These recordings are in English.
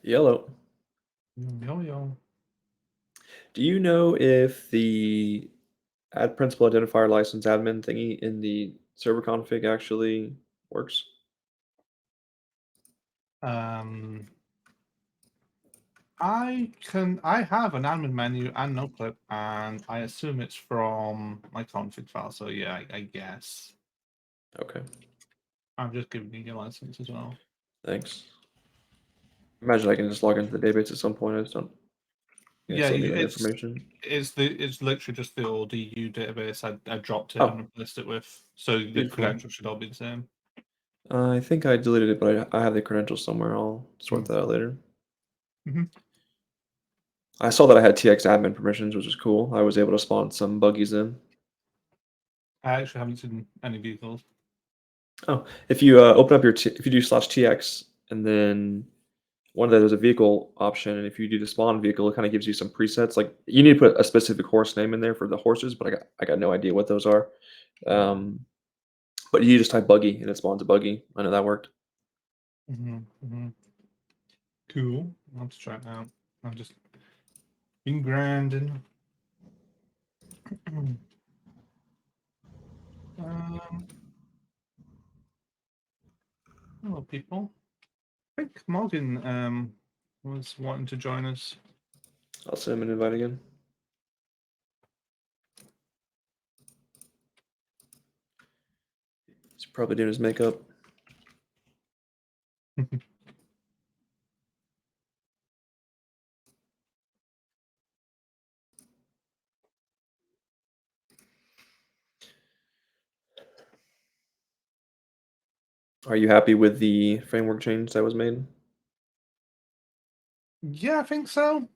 Yellow. Yo, yo. Do you know if the add principal identifier license admin thingy in the server config actually works? Um, I have an admin menu and notepad, and I assume it's from my config file. So yeah, I guess Okay, I'm just giving you your license as well. thanks. Imagine I can just log into the database at some point. I just don't. Yeah, Yeah, still need that information. it's literally just the old EU database. I dropped it and Oh, replaced it with, so the beautiful. credentials should all be the same. I think I deleted it, but I have the credentials somewhere. I'll sort Mm. that out later. hmm I saw that I had TX admin permissions, which is cool. I was able to spawn some buggies in. I actually haven't seen any vehicles. Oh, if you open up if you do /tx and then one of there's a vehicle option, and if you do the spawn vehicle, it kind of gives you some presets. Like you need to put a specific horse name in there for the horses, but I got no idea what those are. Um, but you just type buggy and it spawns a buggy. I know that worked. hmm Cool. I'll have to try it out. I've just been grinding. um, Hello, people. I think Morgan was wanting to join us. I'll send him an invite again. He's probably doing his makeup. Are you happy with the framework change that was made? Yeah, I think so.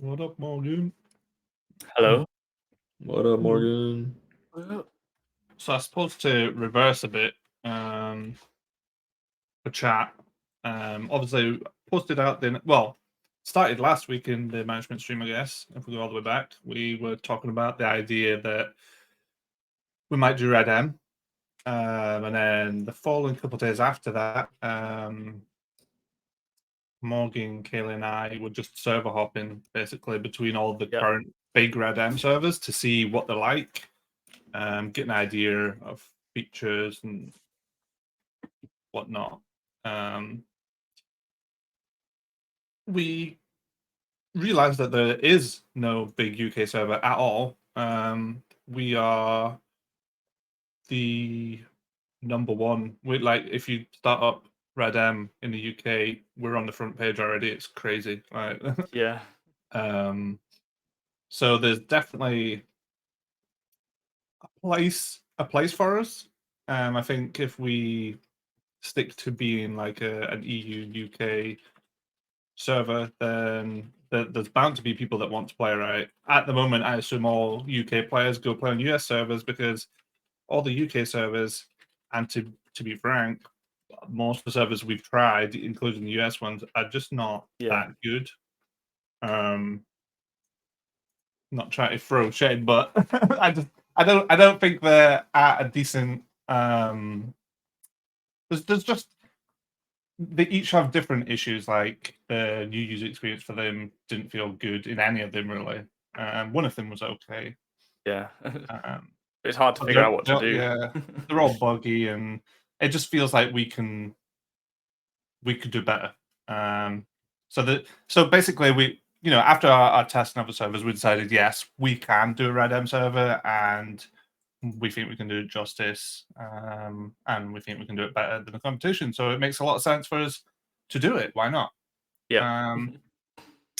What up, Morgan? Hello. What up, Morgan? So I suppose to reverse a bit, for chat. Obviously posted out started last week in the management stream, I guess. If we go all the way back, we were talking about the idea that we might do RedM. And then the following couple of days after that, Morgan, Kaylee, and I were just server hopping basically between all the Yep. current big RedM servers to see what they're like, get an idea of features and whatnot. We realized that there is no big UK server at all. We are the number one. We like if you start up RedM in the UK, we're on the front page already. It's crazy, right? Yeah. So there's definitely a place for us. I think if we stick to being like an EU UK server, then there's bound to be people that want to play, right? At the moment, I assume all UK players go play on US servers because all the UK servers, and to be frank, most of the servers we've tried, including the US ones, are just not Yeah. that good. Not trying to throw shade, but I don't think they're at a decent. There's just they each have different issues. Like the new user experience for them didn't feel good in any of them really. One of them was okay. Yeah. Um, It's hard to but figure out what to do. yeah, they're all buggy, and it just feels like we could do better. So basically, after our test and other servers, we decided yes, we can do a RedM server, and we think we can do it justice, and we think we can do it better than the competition. So it makes a lot of sense for us to do it. Why not? Yeah.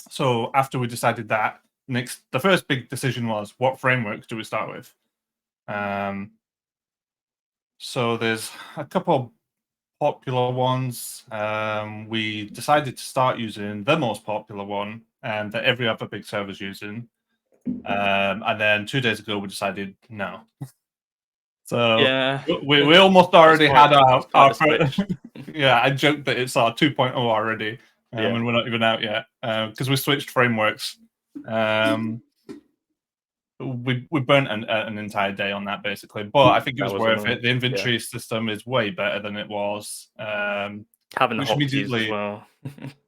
So after we decided that, the first big decision was what framework do we start with? So there's a couple popular ones. We decided to start using the most popular one that every other big server is using. And then 2 days ago, we decided no. So Yeah. we almost already had our a switch. yeah. I joked that it's our 2.0 already, Yeah. and we're not even out yet because we switched frameworks. We burnt an entire day on that basically, but I think it That was was worth it. annoying. The Yeah. inventory system is way better than it was. Having the which hotkeys as immediately, well.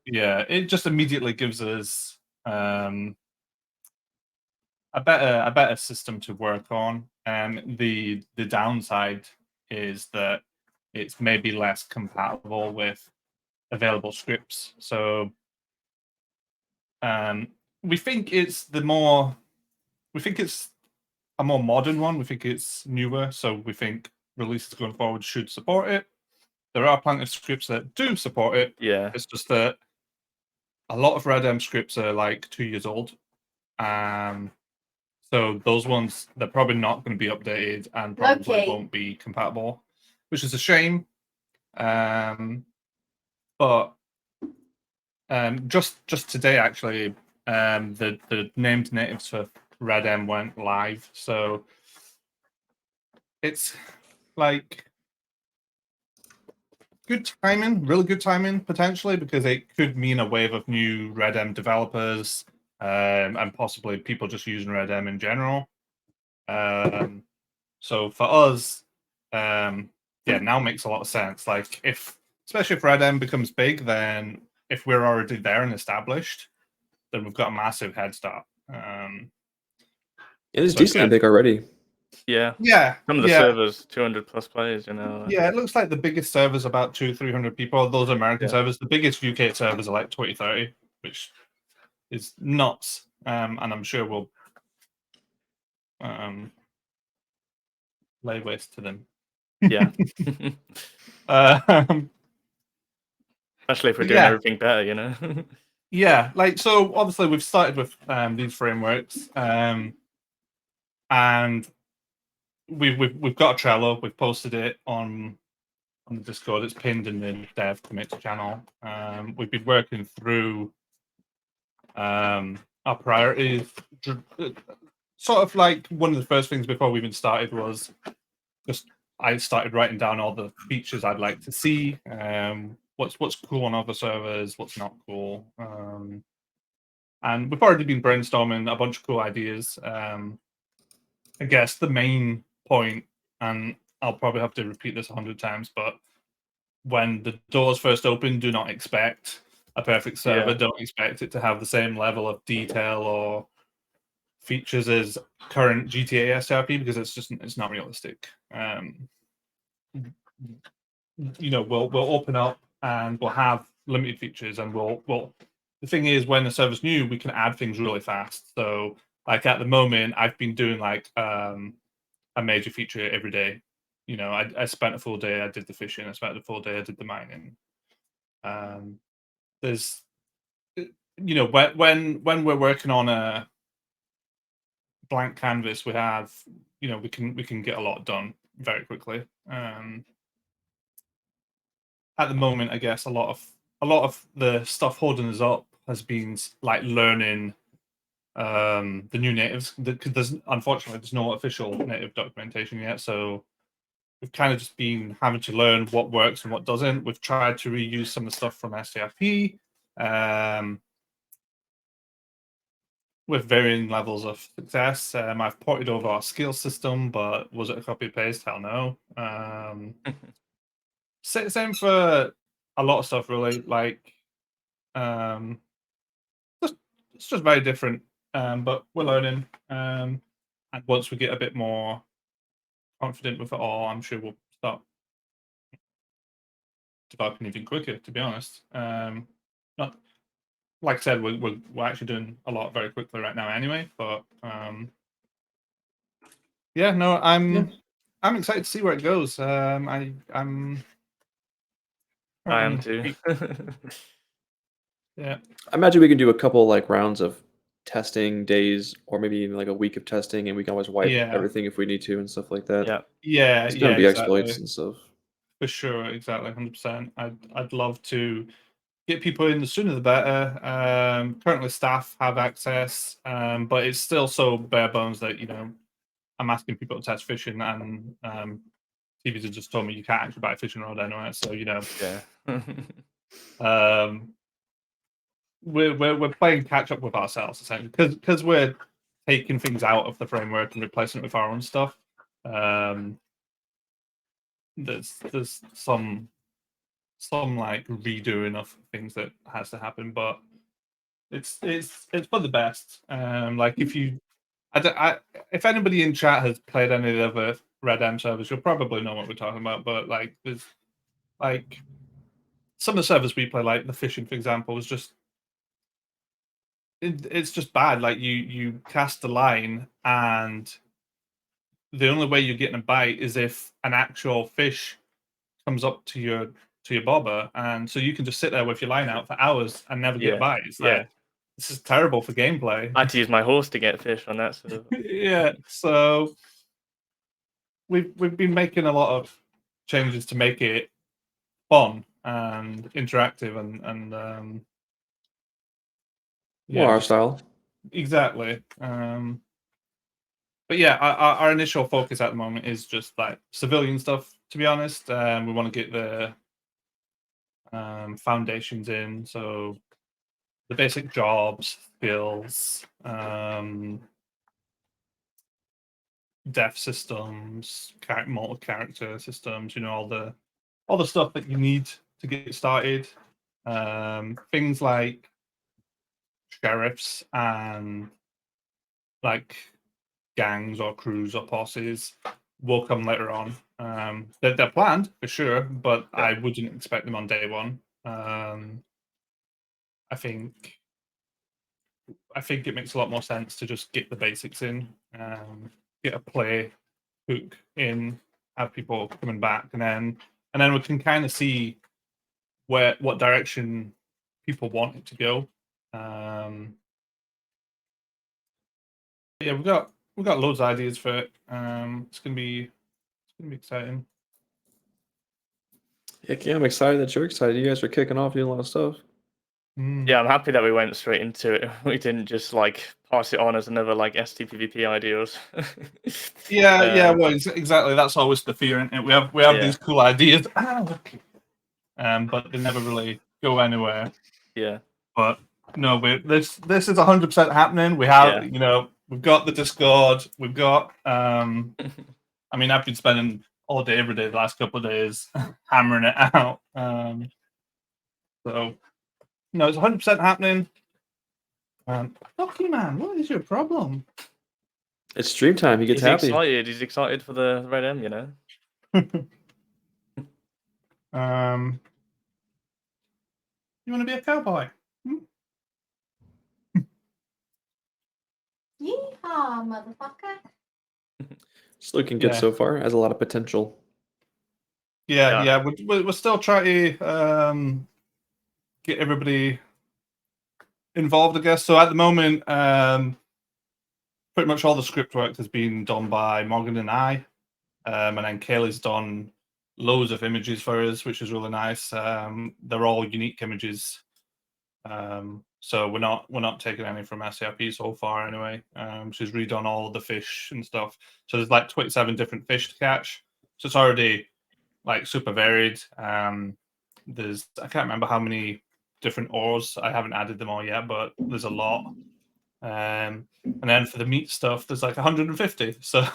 yeah, it just immediately gives us a better system to work on. The downside is that it's maybe less compatible with available scripts. So we think it's a more modern one. We think it's newer, so we think releases going forward should support it. There are plenty of scripts that do support it. Yeah. It's just that a lot of RedM scripts are like 2 years old. So those ones, they're probably not going to be updated and probably won't be compatible, which is a shame. But just today, actually, the named natives for RedM went live. So it's like good timing, really good timing potentially, because it could mean a wave of new RedM developers and possibly people just using RedM in general. So for us, yeah, now makes a lot of sense. Like especially if RedM becomes big, then if we're already there and established, then we've got a massive head start. It is So it's decently good. big already. Yeah. Yeah, Some of the yeah, servers, 200 plus players, you know. yeah. It looks like the biggest servers about 200-300 people. Those are American Yeah. servers. The biggest UK servers are like 20-30, which is nuts. And I'm sure we'll lay waste to them. Yeah. Um, Especially if we're but doing yeah, everything better, you know. yeah. Like so, obviously we've started with these frameworks, and we've got a Trello. We've posted it on the Discord. It's pinned in the dev commits channel. We've been working through our priorities. Sort of like one of the first things before we even started was just I started writing down all the features I'd like to see. What's cool on other servers, what's not cool. And we've already been brainstorming a bunch of cool ideas. I guess the main point, and I'll probably have to repeat this 100 times, but when the doors first open, do not expect a perfect server. Yeah. Don't expect it to have the same level of detail or features as current GTA STRP because it's not realistic. We'll open up and we'll have limited features, and we'll. The thing is, when the server's new, we can add things really fast. So, like at the moment, I've been doing like a major feature every day. I spent a full day. I did the fishing. I spent a full day. I did the mining. There's, when we're working on a blank canvas, we have, we can get a lot done very quickly. At the moment, I guess a lot of the stuff holding us up has been like learning the new natives. Because unfortunately there's no official native documentation yet, so we've kind of just been having to learn what works and what doesn't. We've tried to reuse some of the stuff from STRP with varying levels of success. I've ported over our skill system, but was it a copy paste? Hell no. Same for a lot of stuff, really. Like, it's just very different, but we're learning. And once we get a bit more confident with it all, I'm sure we'll start developing even quicker. To be honest, not like I said, we're actually doing a lot very quickly right now, anyway. But yeah, no, I'm excited to see where it goes. I'm I am too. Yeah. I imagine we can do a couple like rounds of testing days, or maybe even like a week of testing, and we can always wipe Yeah. everything if we need to and stuff like that. Yeah. Yeah, It's gonna yeah, be exploits exactly. and stuff. For sure, exactly, 100%. I'd love to get people in the sooner the better. Currently, staff have access, but it's still so bare bones that I'm asking people to test fishing, and TVs have just told me you can't actually buy a fishing rod anyway. So Yeah. we're playing catch up with ourselves essentially because we're taking things out of the framework and replacing it with our own stuff. There's some some like redoing of things that has to happen, but it's for the best. Like if you, if anybody in chat has played any of the other RedM servers, you'll probably know what we're talking about. But like, there's like some of the servers we play, like the fishing, for example, is just it's just bad. Like you cast a line, and the only way you're getting a bite is if an actual fish comes up to your bobber, and so you can just sit there with your line out for hours and never get a Yeah. bite. It's Yeah. like, this is terrible for gameplay. I had to use my horse to get fish on that. So Yeah, so we've been making a lot of changes to make it fun and interactive and More yeah, our just style. exactly. But yeah, our initial focus at the moment is just like civilian stuff. To be honest, we want to get the foundations in, so the basic jobs, skills, death systems, multi-character systems. You know, all the stuff that you need to get started. Things like sheriffs and like gangs or crews or posses will come later on. They're planned for sure, but Yeah. I wouldn't expect them on day one. I think it makes a lot more sense to just get the basics in, get a play hook in, have people coming back, and then we can kind of see what direction people want it to go. Yeah, we've got loads of ideas for it. It's gonna be exciting. Heck yeah, I'm excited that you're excited. You guys are kicking off doing a lot of stuff. yeah, I'm happy that we went straight into it. We didn't just like pass it on as another like STPVP ideas. Yeah. Well, exactly. That's always the fear, isn't it? We have Yeah. these cool ideas, but they never really go anywhere. Yeah. But no, this is 100% happening. We have, Yeah. we've got the Discord. We've got. I mean, I've been spending all day, every day, the last couple of days hammering it out. So, no, it's 100% happening. Lucky man, what is your problem? It's stream time. He gets He's happy. excited. He's excited for the RedM, you know. You want to be a cowboy? Yeehaw, motherfucker. It's looking good so far. Has a lot of potential. Yeah. We're still trying to get everybody involved, I guess. So at the moment, pretty much all the script work has been done by Morgan and I, and then Kaylee's done loads of images for us, which is really nice. They're all unique images, so we're not taking any from STRP so far anyway. She's redone all the fish and stuff, so there's like 27 different fish to catch, so it's already like super varied. There's, I can't remember how many different ores. I haven't added them all yet, but there's a lot. And then for the meat stuff, there's like 150. So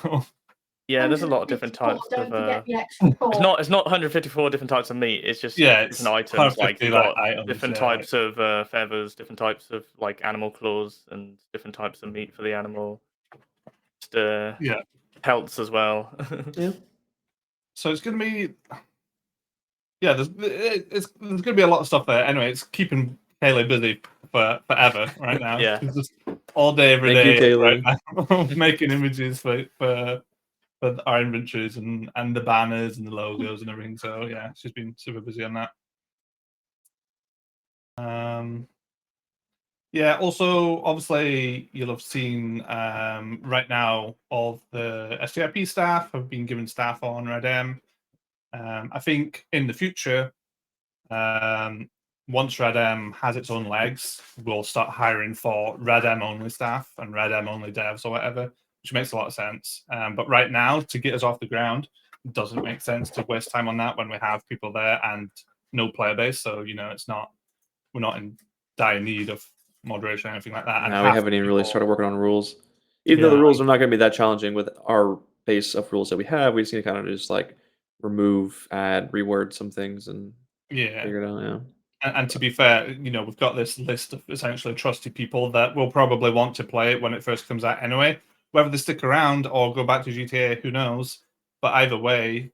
yeah, there's a lot of different types Don't of. forget the extra pork. It's not 154 different types of meat. It's just it's different items. Like 150 you've got items, different types of feathers, different types of like animal claws, and different types of meat for the animal. Just, pelts as well. Yeah. So it's gonna be, there's gonna be a lot of stuff there. Anyway, it's keeping Kaylee busy for forever right now. Yeah. She's just all day, every Thank you, day, Kaylee. right now, making images for our inventories and the banners and the logos and everything. So yeah, she's been super busy on that. Yeah, also obviously you'll have seen right now all the STRP staff have been given staff on RedM. I think in the future, once RedM has its own legs, we'll start hiring for RedM only staff and RedM only devs or whatever, which makes a lot of sense. But right now, to get us off the ground, it doesn't make sense to waste time on that when we have people there and no player base. So, we're not in dire need of moderation or anything like that. And Now we haven't even really started working on rules. Even though the Yeah. rules are not going to be that challenging with our base of rules that we have, we just need to kind of just like remove, add, reword some things, and Yeah. figure it out. Yeah. And to be fair, we've got this list of essentially trusted people that will probably want to play it when it first comes out anyway. Whether they stick around or go back to GTA, who knows? But either way,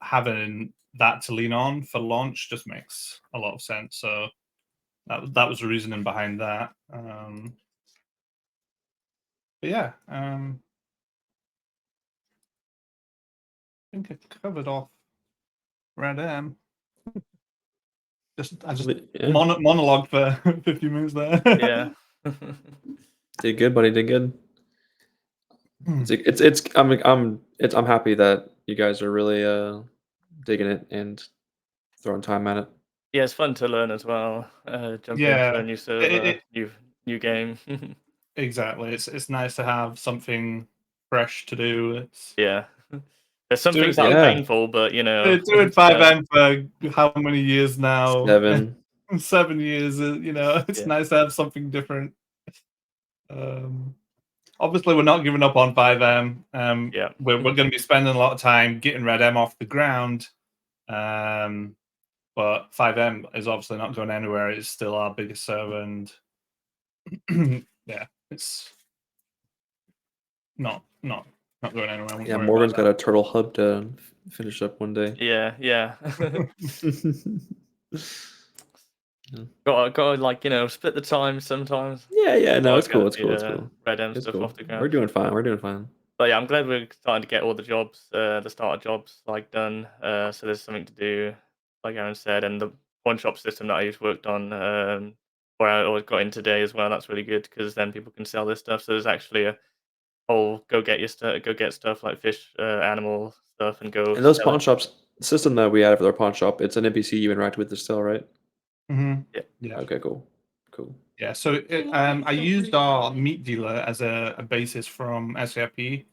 having that to lean on for launch just makes a lot of sense. So that was the reasoning behind that. But yeah, I think I covered off RedM. I just Yeah. monologue for 50 minutes there. Yeah. Did good, buddy. Did good. I'm happy that you guys are really digging it and throwing time at it. Yeah, it's fun to learn as well. Jumping into Yeah, a new server, new game. exactly. It's nice to have something fresh to do. It's Yeah. There's some do things it, that are Yeah. painful, but doing it's fun. 5M for how many years now? 7. 7 years. It's Yeah. nice to have something different. Obviously, we're not giving up on 5M. Yeah. We're going to be spending a lot of time getting RedM off the ground. But 5M is obviously not going anywhere. It's still our biggest server, and yeah, it's not going anywhere. Yeah, Morgan's got a turtle hub to finish up one day. Yeah, yeah. Gotta split the time sometimes. Yeah, no, it's cool, it's Get cool, the, it's cool. RedM It's stuff cool. off the ground. We're doing fine. But yeah, I'm glad we're starting to get all the jobs, the starter jobs done. So there's something to do, like Aaron said, and the one shop system that I just worked on, where I always got in today as well. That's really good because then people can sell their stuff. So there's actually a whole go get stuff like fish, animal stuff, and go And those sell pawn it. shops, the system that we added for our pawn shop, it's an NPC you interact with still, right? Yeah. Okay, cool. Yeah, so I used our meat dealer as a basis from STRP,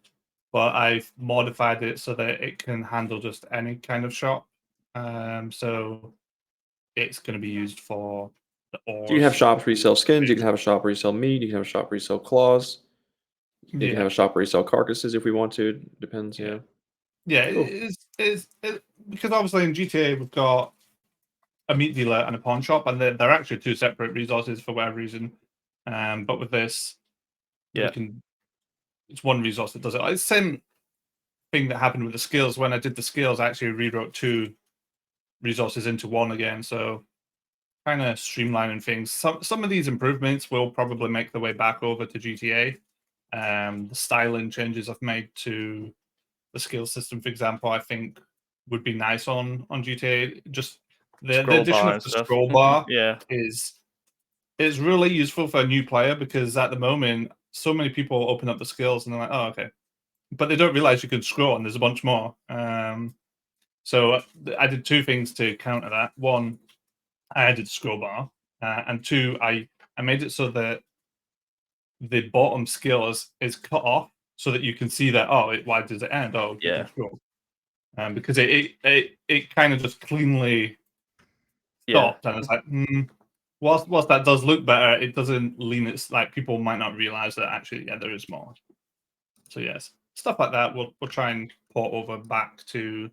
but I've modified it so that it can handle just any kind of shop. So it's going to be used for the ores. You can have shops where you sell skins, you can have a shop where you sell meat, you can have a shop where you sell claws, you can have a shop where you sell carcasses if we want to. Depends, yeah. Yeah, Cool. it's because obviously in GTA we've got a meat dealer and a pawn shop, and they're actually two separate resources for whatever reason. But with this, it's one resource that does it. It's the same thing that happened with the skills. When I did the skills, I actually rewrote two resources into one again. So kind of streamlining things. Some of these improvements will probably make their way back over to GTA. The styling changes I've made to the skill system, for example, I think would be nice on GTA. Just the addition of the scroll bar is really useful for a new player, because at the moment so many people open up the skills and they're like, oh, okay, but they don't realize you can scroll and there's a bunch more. So I did two things to counter that. One, I added scroll bar, and two, I made it so that the bottom skill is cut off so that you can see that, why does it end? Oh, you can scroll. Because it kind of just cleanly stopped, and it's like, whilst that does look better, it doesn't lean. It's like people might not realize that actually, there is more. So yes, stuff like that we'll try and port over back to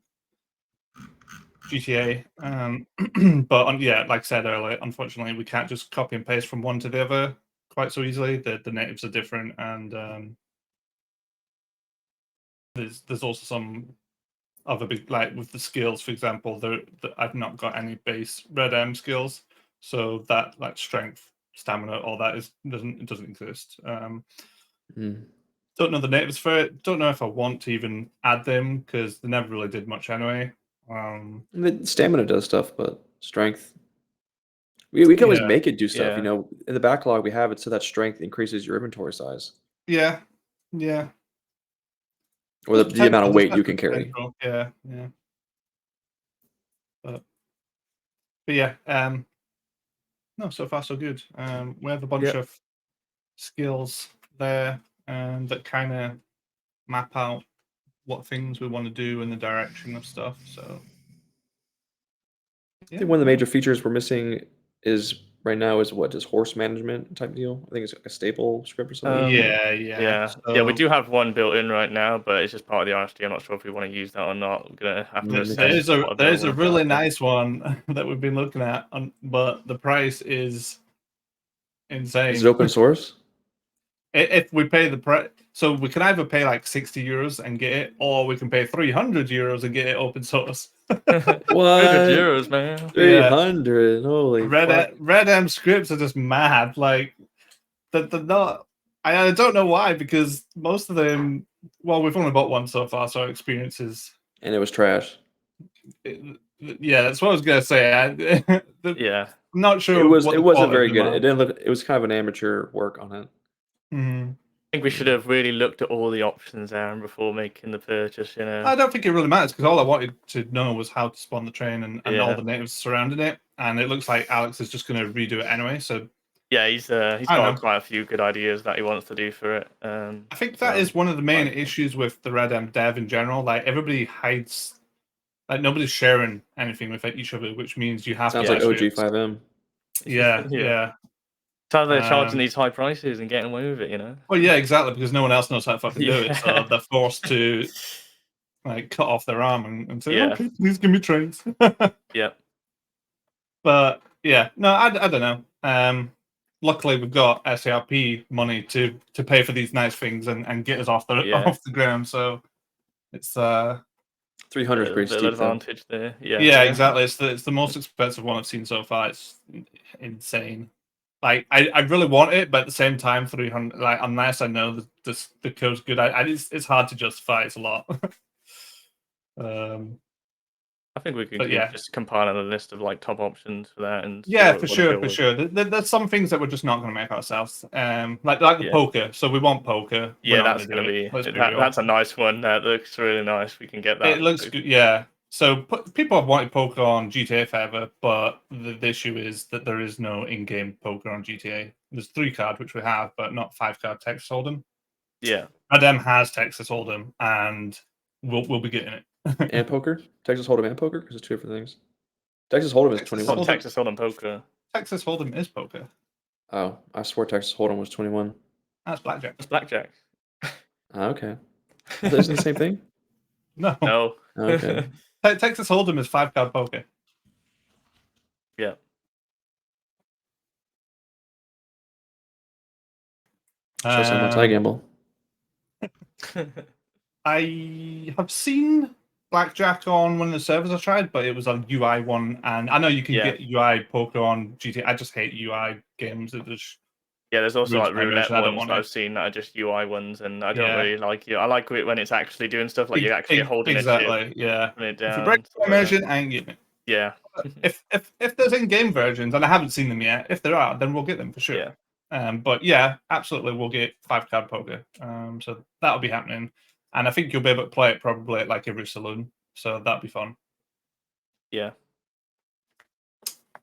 GTA. But like I said earlier, unfortunately, we can't just copy and paste from one to the other quite so easily. The natives are different, and there's also some other big, like with the skills, for example, I've not got any base RedM skills, so that like strength, stamina, all that doesn't exist. Don't know the natives for it. Don't know if I want to even add them because they never really did much anyway. The stamina does stuff, but strength. We can always make it do stuff. In the backlog we have it so that strength increases your inventory size. Yeah. Or the amount of weight you can carry. Yeah. But yeah, no, so far so good. We have a bunch of skills there that kind of map out what things we want to do in the direction of stuff. So I think one of the major features we're missing is right now is what, just horse management type deal? I think it's like a staple script or something. Yeah. Yeah, we So do have one built in right now, but it's just part of the RSD. I'm not sure if we want to use that or not. We're gonna have to Mm, assess There's what a there's a available really out there. nice one that we've been looking at, but the price is insane. Is it open source? If we pay the price, so we can either pay like 60 euros and get it, or we can pay 300 euros and get it open source. What? 300 euros, man. 300. Holy fuck. RedM scripts are just mad. Like they're not. I don't know why, because most of them. Well, we've only bought one so far, so our experience is. And it was trash. Yeah, that's what I was gonna say. Yeah, I'm not sure. It what the wasn't quality very of good. them It didn't look. It was kind of an amateur work on it. Mhm. I think we should have really looked at all the options, Aaron, before making the purchase. You know. I don't think it really matters, because all I wanted to know was how to spawn the train and all Yeah. the natives surrounding it. And it looks like Alex is just going to redo it anyway. So Yeah, he's I don't got know. quite a few good ideas that he wants to do for it. I think that so is one of the main quite cool. issues with the RedM dev in general. Like everybody hides, like nobody's sharing anything with each other, which means you have Sounds to like do scripts. OG5M. Yeah, Yeah. yeah. So they're charging Um, these high prices and getting away with it, you know. Well, yeah, exactly, because no one else knows how to fucking do it, so Yeah. they're forced to like cut off their arm and say, Yeah. "Okay, please give me trains." Yeah. But yeah, no, I don't know. Luckily, we've got STRP money to pay for these nice things and get us off the Yeah. off the ground. So it's 300 is pretty Little steep though. advantage there. Yeah. yeah, exactly. It's the most expensive one I've seen so far. It's insane. Like I really want it, but at the same time, 300. Like unless I know the code's good, it's hard to justify. It's a lot. I think we can But keep yeah. just compiling a list of like top options for that and see Yeah, what for to sure, go for with. sure. There's some things that we're just not going to make ourselves. Like the Yeah. poker. So we want poker. Yeah, We're not that's gonna going to do it. be Let's be real. that's a nice one. That looks really nice. We can get that. It looks good. Yeah. So people have wanted poker on GTA forever, but the issue is that there is no in-game poker on GTA. There's 3-card, which we have, but not 5-card Texas Hold'em. Yeah. RedM has Texas Hold'em, and we'll be getting it. And poker? Texas Hold'em and poker? Because it's two different things. Texas Hold'em is Texas 21. Hold'em. Texas Hold'em poker. Texas Hold'em is poker. Oh, I swore Texas Hold'em was 21. That's blackjack. It's blackjack. Okay. Isn't the same thing? No. No. Okay. Texas Hold'em is 5-card poker. Yeah. Shows how much I gamble. I have seen blackjack on one of the servers I tried, but it was a UI one, and I know you can Yeah. get UI poker on GTA. I just hate UI games. It just Yeah, there's also ruins like my roulette immersion. I don't ones want that it. I've seen that are just UI ones, and I don't Yeah. really like it. I like it when it's actually doing stuff like you're actually holding a chip, exactly. Yeah. putting it If you down. break stuff my like that. immersion, I ain't getting it. Yeah. If there's in-game versions, and I haven't seen them yet, if there are, then we'll get them for sure. Yeah. But yeah, absolutely, we'll get 5-card poker. So that'll be happening, and I think you'll be able to play it probably at like every saloon. So that'll be fun. Yeah.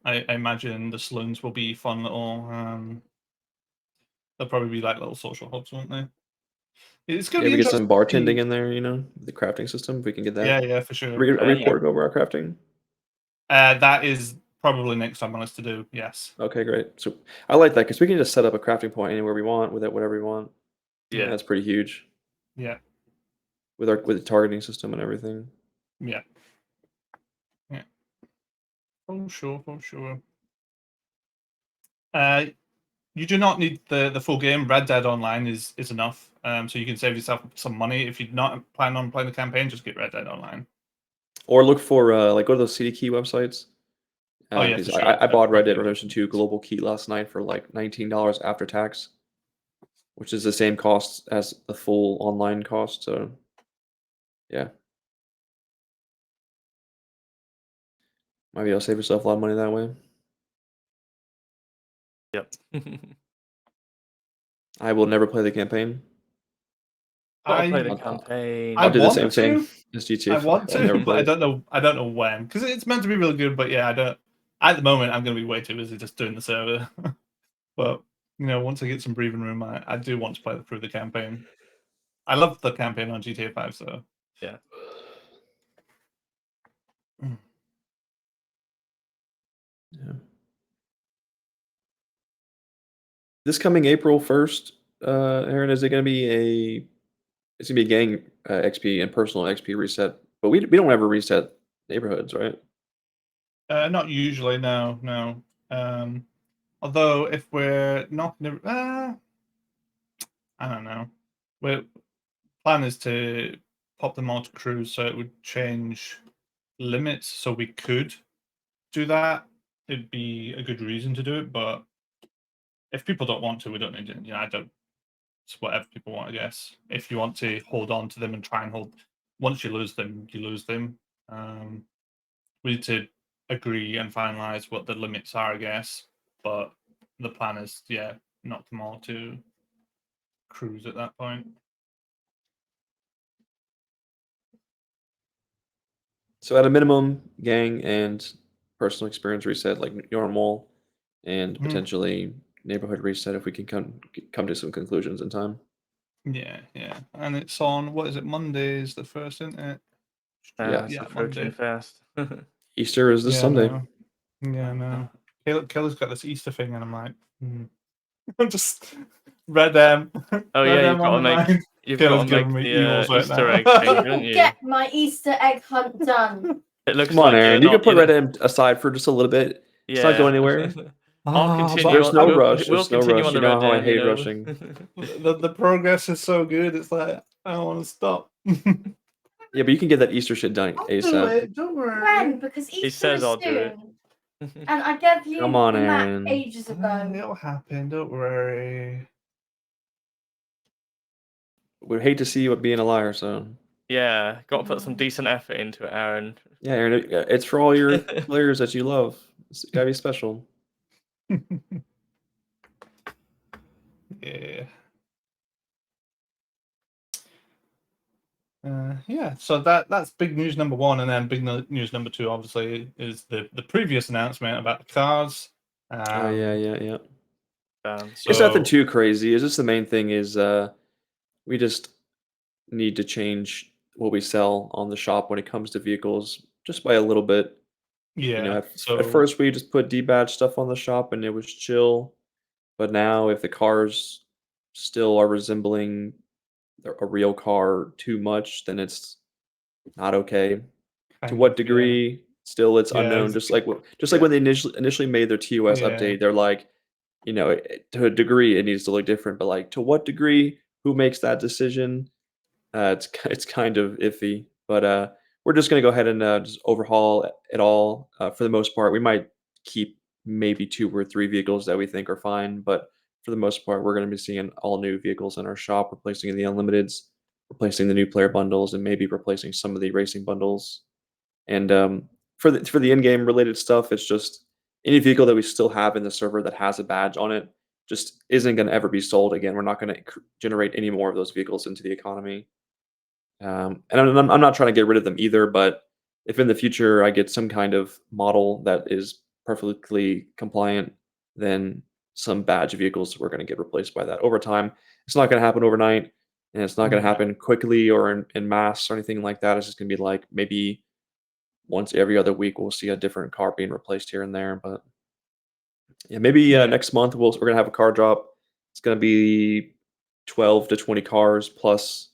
I imagine the saloons will be fun little. They'll probably be like little social hubs, won't they? It's gonna Yeah, be we get some interesting. bartending in there, you know, the crafting system. If we can get that. Yeah, for sure. Are we Yeah. recording over our crafting? That is probably next on my list to do. Yes. Okay, great. So I like that because we can just set up a crafting point anywhere we want with it, whatever we want. Yeah. That's pretty huge Yeah. with the targeting system and everything. Yeah. For sure. You do not need the full game. Red Dead Online is enough. So you can save yourself some money. If you're not planning on playing the campaign, just get Red Dead Online. Or look for like go to those CD key websites. Oh, yeah, because for sure. I bought Red Dead Definitely. Redemption 2 Global Key last night for like $19 after tax, which is the same cost as the full online cost. So, yeah, might be able to save yourself a lot of money that way. Yep. I will never play the campaign. I'll play the I'll- campaign. I I'll do the want same thing to. as GTA. I want I'll never to, but play I it. don't know. I don't know when, because it's meant to be really good. But yeah, I don't. At the moment, I'm going to be way too busy just doing the server. But once I get some breathing room, I do want to play through the campaign. I love the campaign on GTA 5. So Yeah. Yeah. This coming April 1st, Aaron, is it going to be a? It's gonna be a gang XP and personal XP reset, but we don't ever reset neighborhoods, right? Not usually, no, no. Although if we're not, I don't know. We're plan is to pop them all to cruise, so it would change limits, so we could do that. It'd be a good reason to do it, but if people don't want to, we don't need to. I don't. It's whatever people want, I guess. If you want to hold on to them and try and hold, once you lose them, you lose them. We need to agree and finalize what the limits are, I guess. But the plan is, yeah, knock them all to cruise at that point. So at a minimum, gang and personal experience reset, like normal, and Mhm. potentially neighborhood reset if we can come to some conclusions in time. Yeah, yeah. And it's on, what is it, Monday's the first, isn't it? Yeah. It's Yeah, approaching Monday. fast. Easter is this Yeah, Sunday. no. Yeah, no. Kayla's got this Easter thing, and I'm like, I'm just RedM. Oh yeah, RedM on the mind. you've Kayla's got to giving make me the emails right Easter now. egg thing, don't People you? get my Easter egg hunt done. It looks Come on, like Aaron. you're You can not. put You're Red M aside for just a little bit. It's not going anywhere. I'll But continue. There's no rush. We'll There's no continue rush. on You the know red how I end, hate rushing. the progress is so good. It's like I don't want to stop. Yeah, but you can get that Easter shit done I'll do ASAP. it. Don't worry. When? Because Easter says is I'll do it. soon. And I gave you Come on, the map Aaron. ages ago. It'll happen. Don't worry. Would hate to see you being a liar, so Yeah, got to put some decent effort into it, Aaron. yeah, Aaron. It's for all your players that you love. It's gotta be special. Yeah. Yeah, so that's big news number one, and then big news number two, obviously, is the previous announcement about the cars. Oh yeah. It's nothing So too crazy. It's just the main thing is we just need to change what we sell on the shop when it comes to vehicles just by a little bit. You know, yeah, at so first we just put D-badge stuff on the shop and it was chill. But now if the cars still are resembling a real car too much, then it's not okay. To kind what of, yeah, degree, still it's yeah, unknown. Just like yeah, when they initially made their TOS yeah, update, they're like, to a degree it needs to look different, but like to what degree, who makes that decision? It's kind of iffy, but we're just gonna go ahead and just overhaul it all for the most part. We might keep maybe 2 or 3 vehicles that we think are fine, but for the most part, we're gonna be seeing all new vehicles in our shop, replacing the unlimiteds, replacing the new player bundles, and maybe replacing some of the racing bundles. And for the in-game related stuff, it's just any vehicle that we still have in the server that has a badge on it just isn't going to ever be sold again. We're not going to generate any more of those vehicles into the economy. And I'm not trying to get rid of them either, but if in the future I get some kind of model that is perfectly compliant, then some badge vehicles we're going to get replaced by that over time. It's not going to happen overnight, and it's not going to no, happen quickly or in mass or anything like that. It's just going to be like maybe once every other week we'll see a different car being replaced here and there. But yeah, maybe yeah, next month we're gonna have a car drop. It's gonna be 12 to 20 cars plus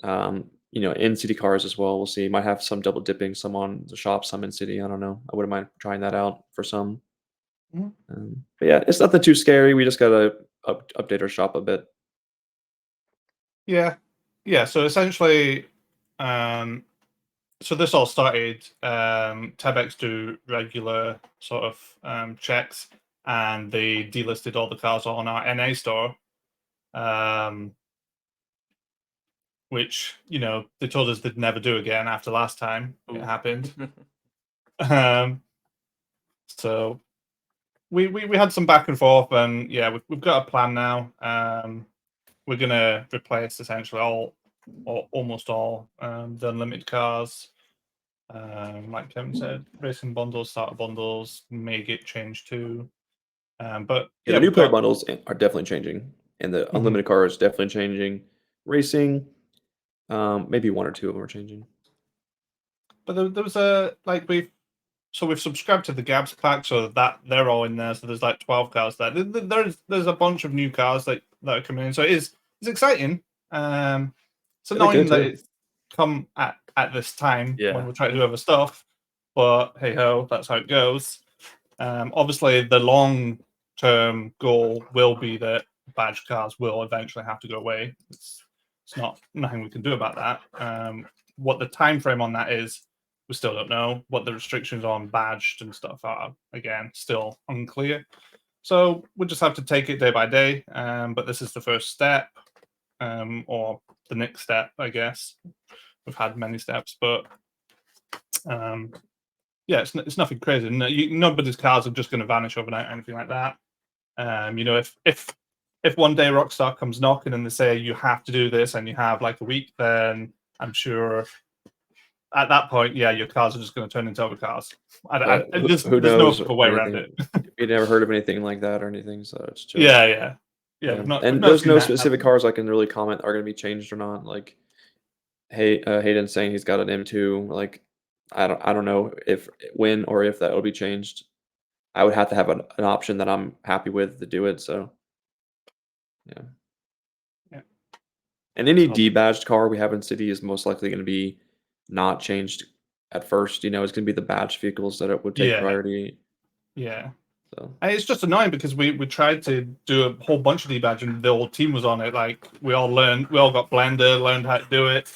in city cars as well. We'll see. Might have some double dipping, some on the shop, some in city. I don't know. I wouldn't mind trying that out for some. Mhm. But yeah, it's nothing too scary. We just gotta update our shop a bit. yeah, yeah. So essentially, so this all started. Tebex do regular sort of checks, and they delisted all the cars on our NA store. Which they told us they'd never do again after last time it Ooh. happened. So we had some back and forth, and yeah, we've got a plan now. We're gonna replace essentially all or almost all the unlimited cars. Like Kevin said, racing bundles, starter bundles may get changed too. But Yeah, yeah, the new we've player got bundles are definitely changing, and the Mhm. unlimited car is definitely changing. Racing, maybe 1 or 2 of them are changing. But there was a So we've subscribed to the Gabs pack, so that they're all in there. So there's like 12 cars there. There's a bunch of new cars that are coming in. So it's exciting. It's They're good annoying that too. it's come at this time when Yeah. we're trying to do other stuff. But hey ho, that's how it goes. Obviously, the long-term goal will be that badge cars will eventually have to go away. It's not nothing we can do about that. What the time frame on that is, we still don't know. What the restrictions on badged and stuff are, again, still unclear. So we'll just have to take it day by day. But this is the first step, or the next step, I guess. We've had many steps, but yeah, it's nothing crazy. Nobody's cars are just going to vanish overnight or anything like that. If one day Rockstar comes knocking and they say you have to do this and you have like a week, then I'm sure at that point, yeah, your cars are just going to turn into other cars. There's Who no knows? other way around it. We never heard of anything like that or anything, so it's just Yeah. yeah. We've not, And we've not there's seen no that specific happen. cars I can really comment are going to be changed or not. Like, Hayden saying he's got an M2. Like, I don't know when or if that will be changed. I would have to have an option that I'm happy with to do it. So, yeah. Yeah. And any So- debadged car we have in city is most likely going to be not changed at first. It's going to be the badge vehicles that it would take Yeah. priority. Yeah. So And it's just annoying because we tried to do a whole bunch of debadge and the whole team was on it. Like we all got Blender, learned how to do it.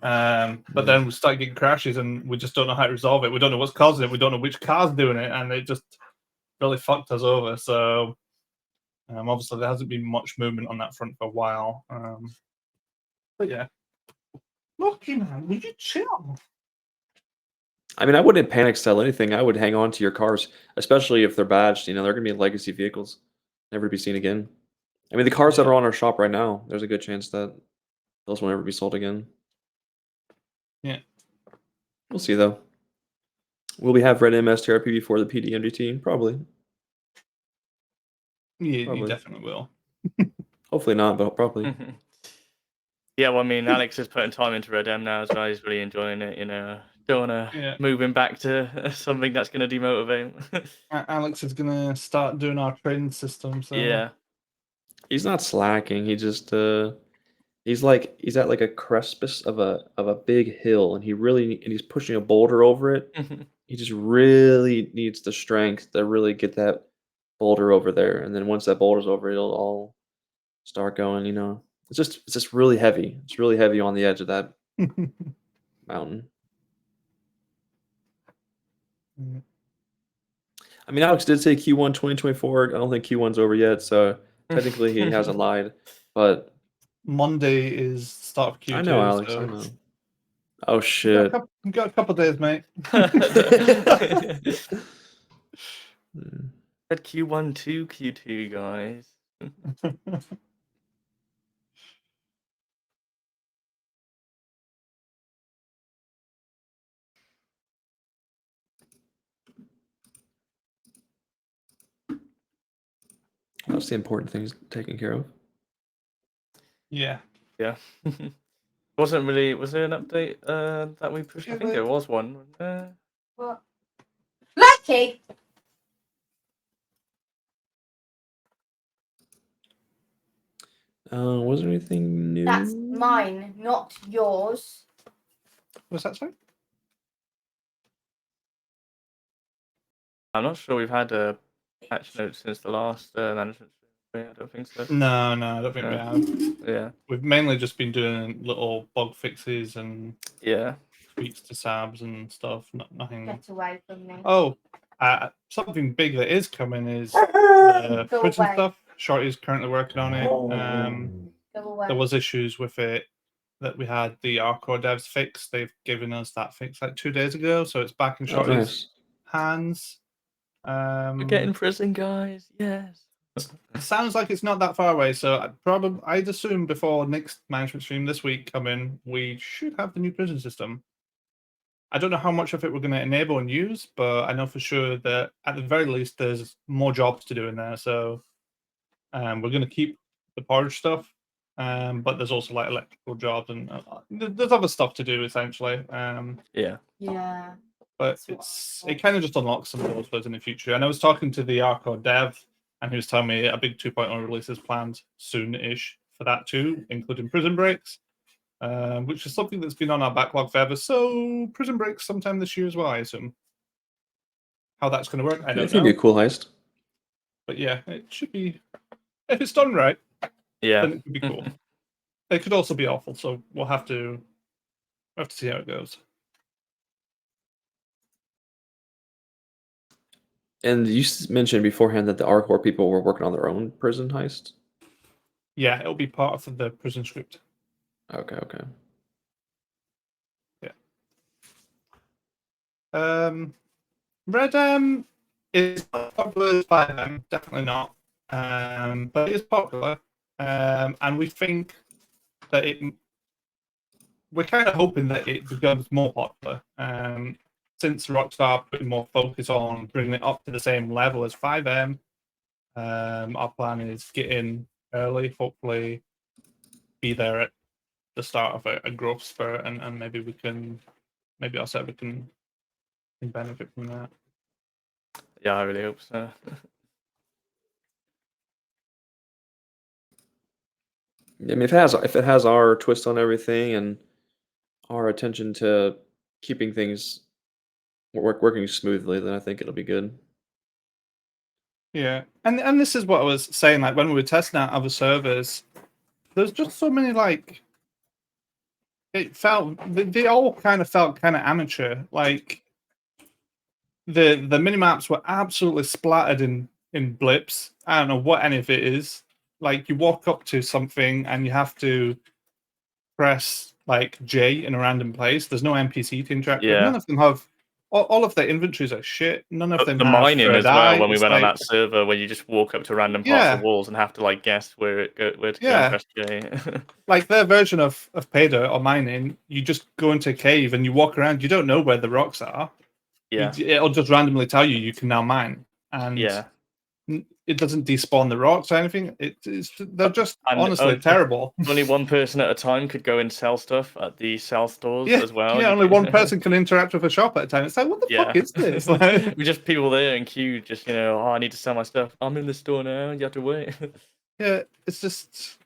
But then we started getting crashes and we just don't know how to resolve it. We don't know what's causing it. We don't know which car's doing it, and it just really fucked us over. So obviously there hasn't been much movement on that front for a while. But yeah. Lucky man, will you chill? I mean, I wouldn't panic sell anything. I would hang on to your cars, especially if they're badged. They're going to be legacy vehicles, never to be seen again. I mean, the cars that Yeah. are on our shop right now, there's a good chance that those will never be sold again. Yeah. We'll see though. Will we have RedM STRP before the PD MDT? Probably. Yeah, you Probably. definitely will. Hopefully not, but probably. Yeah, well, I mean, Alex is putting time into RedM now as well. He's really enjoying it. Don't want to move him back to something that's going to demotivate him. Alex is gonna start doing our training system. So Yeah. He's not slacking. He just he's at like a precipice of a big hill, and he's pushing a boulder over it. He just really needs the strength to really get that boulder over there, and then once that boulder's over, it'll all start going. It's just really heavy. It's really heavy on the edge of that mountain. I mean, Alex did say Q1 2024. I don't think Q1's over yet, so technically he hasn't lied. But Monday is start of Q2. I know, Alex. So I know. Oh shit! you got a couple days, mate. Said Q1 to Q2, guys. That's the important things taken care of. Yeah. Yeah. Was there an update that we pushed? I think there was one. What? Lucky. Was there anything new? That's mine, not yours. What's that, sorry? I'm not sure we've had a patch note since the last management. I don't think so. No, I don't think we have. Yeah. We've mainly just been doing little bug fixes and Yeah. tweaks to SABs and stuff. Nothing. Get away from me. Oh, something big that is coming is the Go prison away. stuff. Shorty's currently working on it. Go away. There was issues with it that we had the Arcore devs fix. They've given us that fix like 2 days ago, so it's back in Oh, Shorty's nice. hands. We're getting prison, guys. Yes. Sounds like it's not that far away, so I'd assume before next management stream this week coming, we should have the new prison system. I don't know how much of it we're going to enable and use, but I know for sure that at the very least there's more jobs to do in there. So we're going to keep the porridge stuff, but there's also like electrical jobs and there's other stuff to do essentially. Yeah. Yeah. But it kind of just unlocks some doors for us in the future. And I was talking to the Arco dev, and he was telling me a big 2.0 release is planned soon-ish for that too, including Prison Breaks, which is something that's been on our backlog forever. So Prison Breaks sometime this year as well, I assume. How that's going to work, I I don't think it'd be know. a cool heist. But yeah, it should be. If it's done right, Yeah. then it could be cool. It could also be awful, so we'll have to see how it goes. And you mentioned beforehand that the Arcor people were working on their own prison heist. Yeah, it'll be part of the prison script. Okay. RedM is not popular as 5M, definitely not. But it is popular, and we think that we're kind of hoping that it becomes more popular. Since Rockstar putting more focus on bringing it up to the same level as 5M, our plan is get in early, hopefully be there at the start of a growth spurt, and maybe our server can benefit from that. Yeah, I really hope so. I mean, if it has our twist on everything and our attention to keeping things working smoothly, then I think it'll be good. Yeah, and this is what I was saying. Like when we were testing out other servers, there's just so many like. It felt they all kind of felt kind of amateur. Like the minimaps were absolutely splattered in blips. I don't know what any of it is. Like you walk up to something and you have to press like J in a random place. There's no NPC to interact with. Yeah. None of them have. All of their inventories are shit. None of them The have mining third as well, eye. when we It's went on like- that server where you just walk up to random parts Yeah. of the walls and have to like guess where to go Yeah. and press J. Like their version of Paydirt or mining, you just go into a cave and you walk around. You don't know where the rocks are. Yeah. It'll just randomly tell you can now mine, and Yeah. it doesn't despawn the rocks or anything. They're just And honestly terrible. Only one person at a time could go and sell stuff at the sell stores Yeah, as well. yeah. You Only could- one person can interact with a shop at a time. It's like, what the fuck is this? Like, We just people there in queue, just oh, I need to sell my stuff. I'm in the store now. You have to wait. yeah, it's just,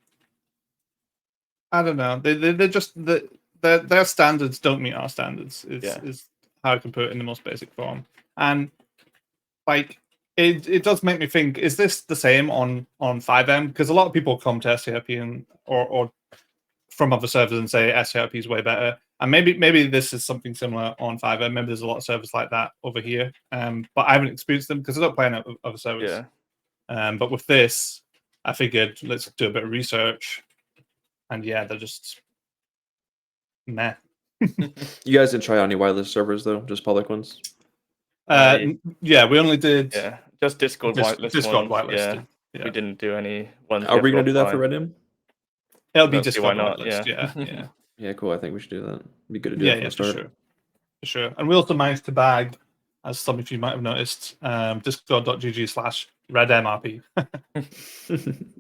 I don't know. They're just their standards don't meet our standards. Is how I can put it in the most basic form. And like it does make me think: is this the same on 5M? Because a lot of people come to STRP and or from other servers and say STRP is way better. And maybe this is something similar on 5M. Maybe there's a lot of servers like that over here. But I haven't experienced them because I don't play on other servers. Yeah. But with this, I figured let's do a bit of research. And yeah, they're just meh. You guys didn't try out any whitelist servers though, just public ones. Yeah, we only did just Discord whitelist. Discord ones. whitelisted. Yeah. We didn't do any ones. Are we gonna do that offline. for RedM? It'll be Don't see why Discord not, whitelist. yeah. Yeah. Yeah, cool. I think we should do that. It'd be good to do Yeah, that from yeah, the start. for sure. And we also managed to bag, as some of you might have noticed, discord.gg/redmrp.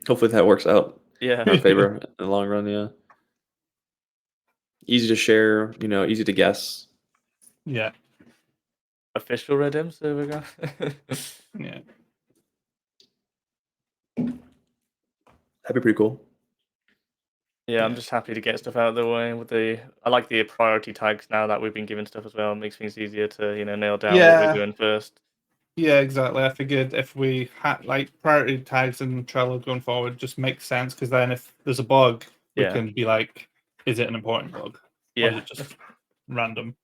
Hopefully that works out Yeah. in our favor in the long run. Yeah. Easy to share, easy to guess. Yeah, Official RedM server guy. yeah. That'd be pretty cool. Yeah, I'm just happy to get stuff out of the way. I like the priority tags now that we've been given stuff as well. It makes things easier to nail down what we're doing first. Yeah, exactly. I figured if we had like priority tags in Trello going forward, just makes sense because then if there's a bug, we can be like, is it an important bug? Yeah. Or is it just random?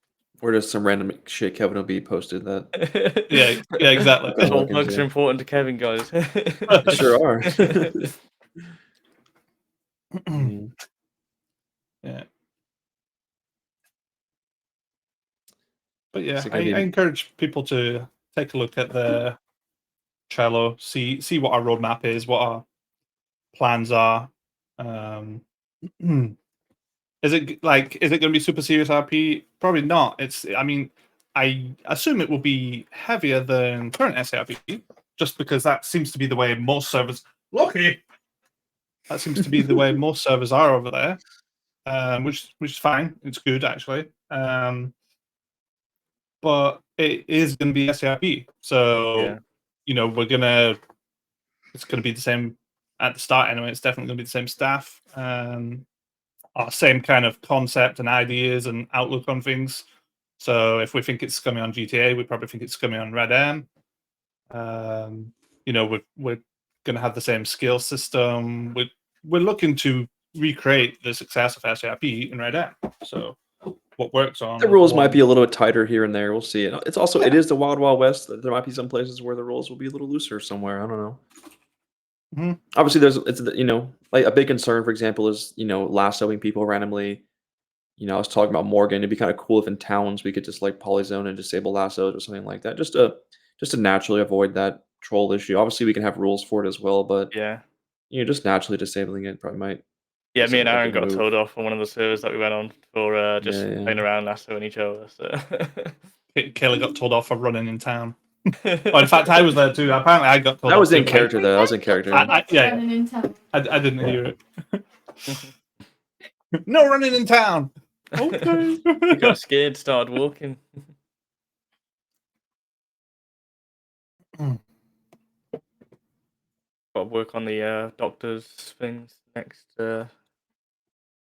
Or just some random shit Kevin will be posted that. Yeah, exactly. Because all bugs are important to Kevin, guys. They sure are. Yeah. But yeah, So I encourage people to take a look at the Trello, see what our roadmap is, what our plans are. Is it going to be super serious RP? Probably not. I assume it will be heavier than current SRP, just because that seems to be the way most servers. That seems to be the way most servers are over there, which is fine. It's good actually. but it is going to be STRP. So, Yeah. it's going to be the same at the start anyway. It's definitely going to be the same staff, our same kind of concept and ideas and outlook on things. So if we think it's coming on GTA, we probably think it's coming on RedM. We're going to have the same skill system. We're looking to recreate the success of STRP in RedM. So what works on The rules might be a little bit tighter here and there. We'll see. It's also it is the Wild Wild West. There might be some places where the rules will be a little looser somewhere. I don't know. Mhm. Obviously, like a big concern, for example, is lassoing people randomly. I was talking about Morgan. It'd be kind of cool if in towns we could just like polyzone and disable lassos or something like that, just to naturally avoid that troll issue. Obviously, we can have rules for it as well, but Yeah. just naturally disabling it probably might. Yeah, me and Seems like a Aaron good got move. told off on one of the servers that we went on for just Yeah. playing around lassoing each other. So. Kayla got told off for running in town. Oh, in fact, I was there too. Apparently, I got told That off. was in too. character though. That was in character. I didn't hear it. No running in town. Okay. He got scared, started walking. Got to work on the doctor's things next, and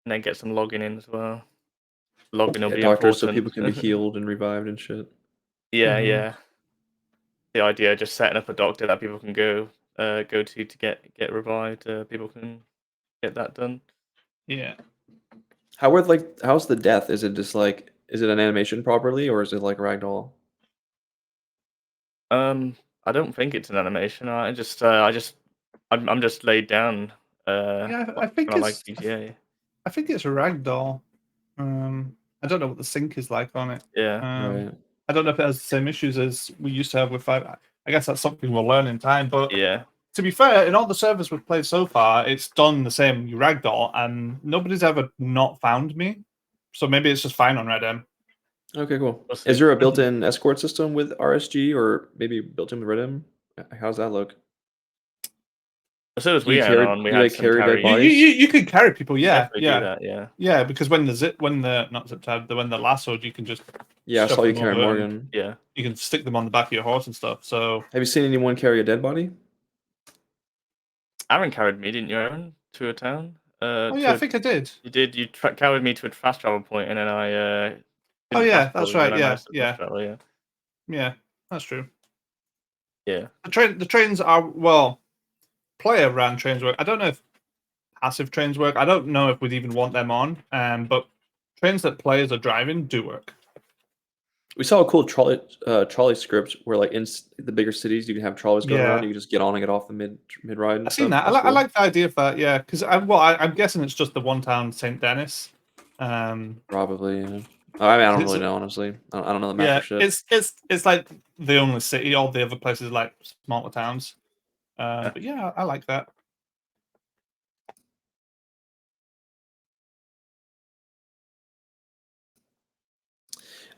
then get some logging in as well. Logging will be doctors, so important. people can be healed and revived and shit. Yeah, Mhm. yeah. The idea of just setting up a doctor that people can go to get revived. People can get that done. Yeah. How's the death? Is it just like is it an animation properly or is it like ragdoll? I don't think it's an animation. I'm just laid down. Yeah, I think kinda like it's. GTA. I think it's a ragdoll. I don't know what the sync is like on it. Yeah. Right. I don't know if it has the same issues as we used to have with 5. I guess that's something we'll learn in time. But Yeah. to be fair, in all the servers we've played so far, it's done the same. You ragdoll, and nobody's ever not found me. So maybe it's just fine on RedM. Okay, cool. We'll see. Is there a built-in escort system with RSG or maybe built-in with RedM? How's that look? As soon as Do you we went carry- on, we do had they some carry dead carry. You, bodies? you can carry people, yeah, Definitely yeah, do that. Yeah. yeah. Because when the not zip tab, when the lassoed, you can just Yeah, I stuff saw you them carry over and Morgan. Yeah. You can stick them on the back of your horse and stuff. So Have you seen anyone carry a dead body? Aaron carried me, didn't you, Aaron, to a town? oh yeah, I think I did. You did. You carried me to a fast travel point, and then I. Oh didn't yeah, fast that's travel, right. then I Yeah, managed to yeah, fast travel, yeah. yeah. That's true. Yeah. The trains are player ran trains work. I don't know if passive trains work. I don't know if we'd even want them on. But trains that players are driving do work. We saw a cool trolley script where like in the bigger cities you can have trolleys going around. Yeah. You can just get on and get off the mid ride. And I've seen stuff. that. That's I cool. like the idea of that. Yeah, because I'm guessing it's just the one town, St. Denis. Probably. Yeah. I mean, I don't It's- really know honestly. I don't know the map Yeah, for shit. it's like the only city. All the other places are like smaller towns. But yeah, I like that.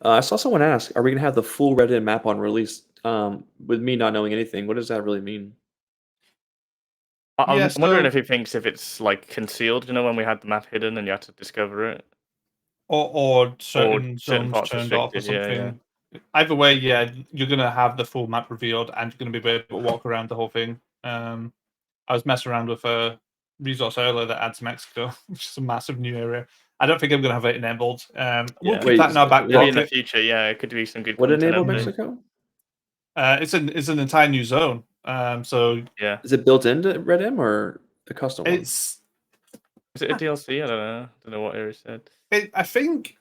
I saw someone ask, "Are we gonna have the full Reddit map on release?" With me not knowing anything, what does that really mean? I'm Yeah, wondering so- if he thinks if it's like concealed, when we had the map hidden and you had to discover it. Or certain certain zones parts turned off or restricted, yeah, something. Either way, yeah, you're gonna have the full map revealed, and you're gonna be able to walk around the whole thing. I was messing around with a resource earlier that adds Mexico, which is a massive new area. I don't think I'm gonna have it enabled. We'll Yeah. keep Wait, that in our back Maybe in the pocket. future, yeah, it could be some good What content enabled update. Mexico? It's an entire new zone. So Yeah. Is it built into RedM or a custom one? it's Is it a DLC? I don't know. I don't know what Eric said. I think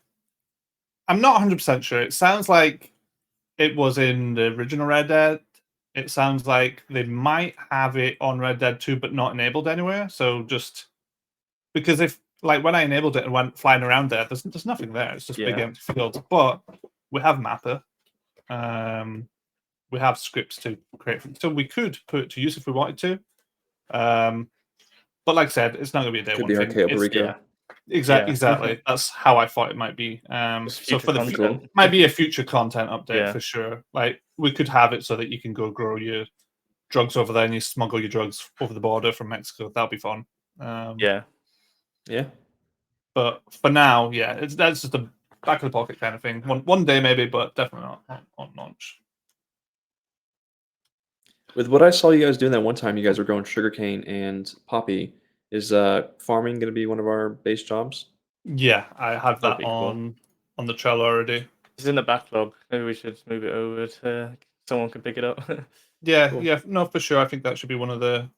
I'm not 100% sure. It sounds like it was in the original Red Dead. It sounds like they might have it on Red Dead 2, but not enabled anywhere. So just because if like when I enabled it and went flying around there, there's nothing there. It's just big Yeah. empty fields. But we have Mapper. We have scripts to create, so we could put it to use if we wanted to. But like I said, it's not going to be a day Could one be thing. Arcade It's- Rico. Yeah. Exactly, Yeah. exactly. That's how I thought it might be. Just So future for the content. might be a future content update Yeah. for sure. Like we could have it so that you can go grow your drugs over there and you smuggle your drugs over the border from Mexico. That'll be fun. Yeah. Yeah. But for now, yeah, that's just back of the pocket kind of thing. One day maybe, but definitely not on launch. With what I saw you guys doing that one time, you guys were growing sugarcane and poppy. Is farming going to be one of our base jobs? Yeah, I have That'd that be cool. on the Trello already. It's in the backlog. Maybe we should move it over to someone can pick it up. Yeah, Cool. yeah, no, for sure. I think that should be one of the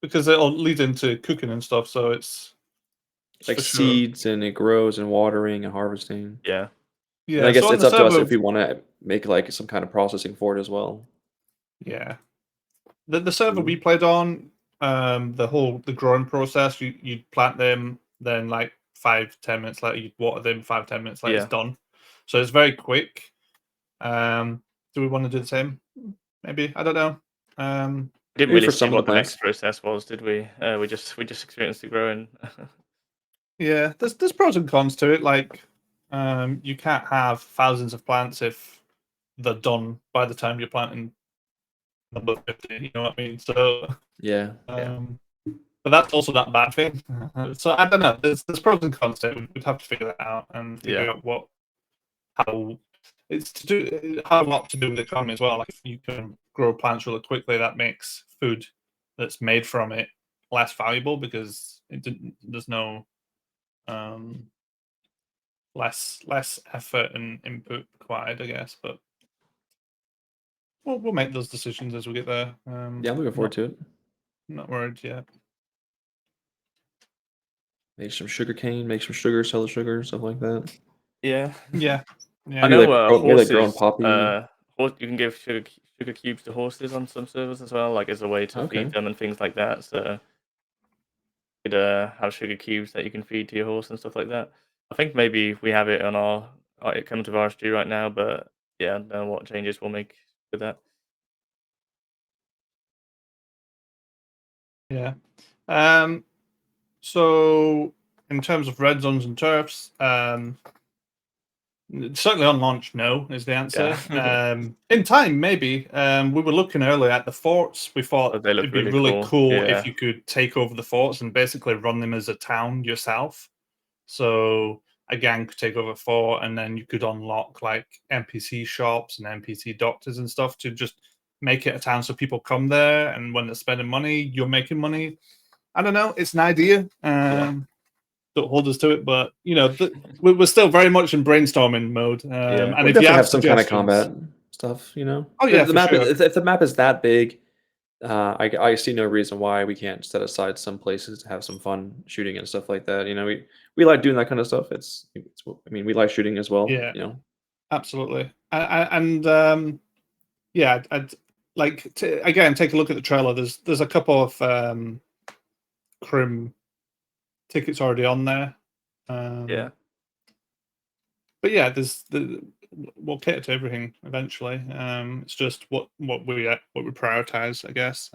because it'll lead into cooking and stuff. So it's Like for sure. seeds, and it grows, and watering, and harvesting. Yeah. Yeah, And I guess so on it's the up to us server, if we want to make like some kind of processing for it as well. yeah, the server Cool. we played on, the growing process, you'd plant them, then like 5-10 minutes later you'd water them. 5-10 minutes later Yeah. it's done. So it's very quick. Do we want to do the same? Maybe, I don't know. We didn't Maybe really for see some of what the the next plants. process was, did we? We just experienced it growing. Yeah, there's pros and cons to it. Like, you can't have thousands of plants if they're done by the time you're planting number 50. You know what I mean? So, Yeah. but that's also not a bad thing. So I don't know. There's pros and cons to it. We'd have to figure that out and figure Yeah. out how it's to do, how a lot to do with the economy as well. Like if you can grow plants really quickly, that makes food that's made from it less valuable because there's no less effort and input required, I guess. But we'll make those decisions as we get there. Yeah, I'm looking forward to it. Not worried yet. Make some sugar cane, make some sugar, sell the sugar, stuff like that. Yeah. Yeah. I Yeah. Maybe know maybe like growing horses. poppy. You can give sugar cubes to horses on some servers as well, like as a way to Okay. feed them and things like that. So you could have sugar cubes that you can feed to your horse and stuff like that. I think maybe we have it on our it comes to RSG right now, but yeah, I don't know what changes we'll make with that. Yeah. So in terms of red zones and turfs, certainly on launch, no is the answer. Yeah. In time, maybe. We were looking earlier at the forts. We thought Oh, they look it'd be really really cool. cool Yeah. if you could take over the forts and basically run them as a town yourself. So a gang could take over a fort, and then you could unlock like NPC shops and NPC doctors and stuff to just make it a town so people come there, and when they're spending money, you're making money. I don't know. It's an idea. Don't hold us to it, but you know, we're still very much in brainstorming mode. Yeah. And We if you definitely have have some kind of suggestions- combat stuff, you know. Oh, yeah, the for map. sure. If the map is that big, I see no reason why we can't set aside some places to have some fun shooting and stuff like that. You know, we like doing that kind of stuff. I mean, we like shooting as well. Yeah. You know. Absolutely. Yeah, I'd like to again take a look at the trailer. There's a couple of Crim tickets already on there. Yeah. But yeah, we'll cater to everything eventually. It's just what we prioritize, I guess.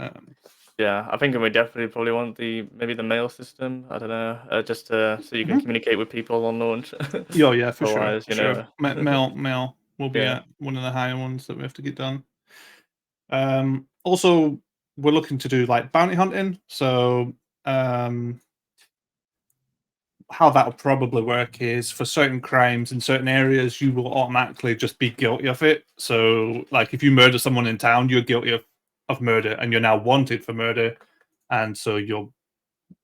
Yeah, I think we definitely probably want maybe the mail system. I don't know, just so you can communicate with people on launch. Yeah, for sure. Otherwise, For sure. Mail will be Yeah. one of the higher ones that we have to get done. Also, we're looking to do like bounty hunting. So how that'll probably work is for certain crimes in certain areas, you will automatically just be guilty of it. So, like if you murder someone in town, you're guilty of murder, and you're now wanted for murder. And so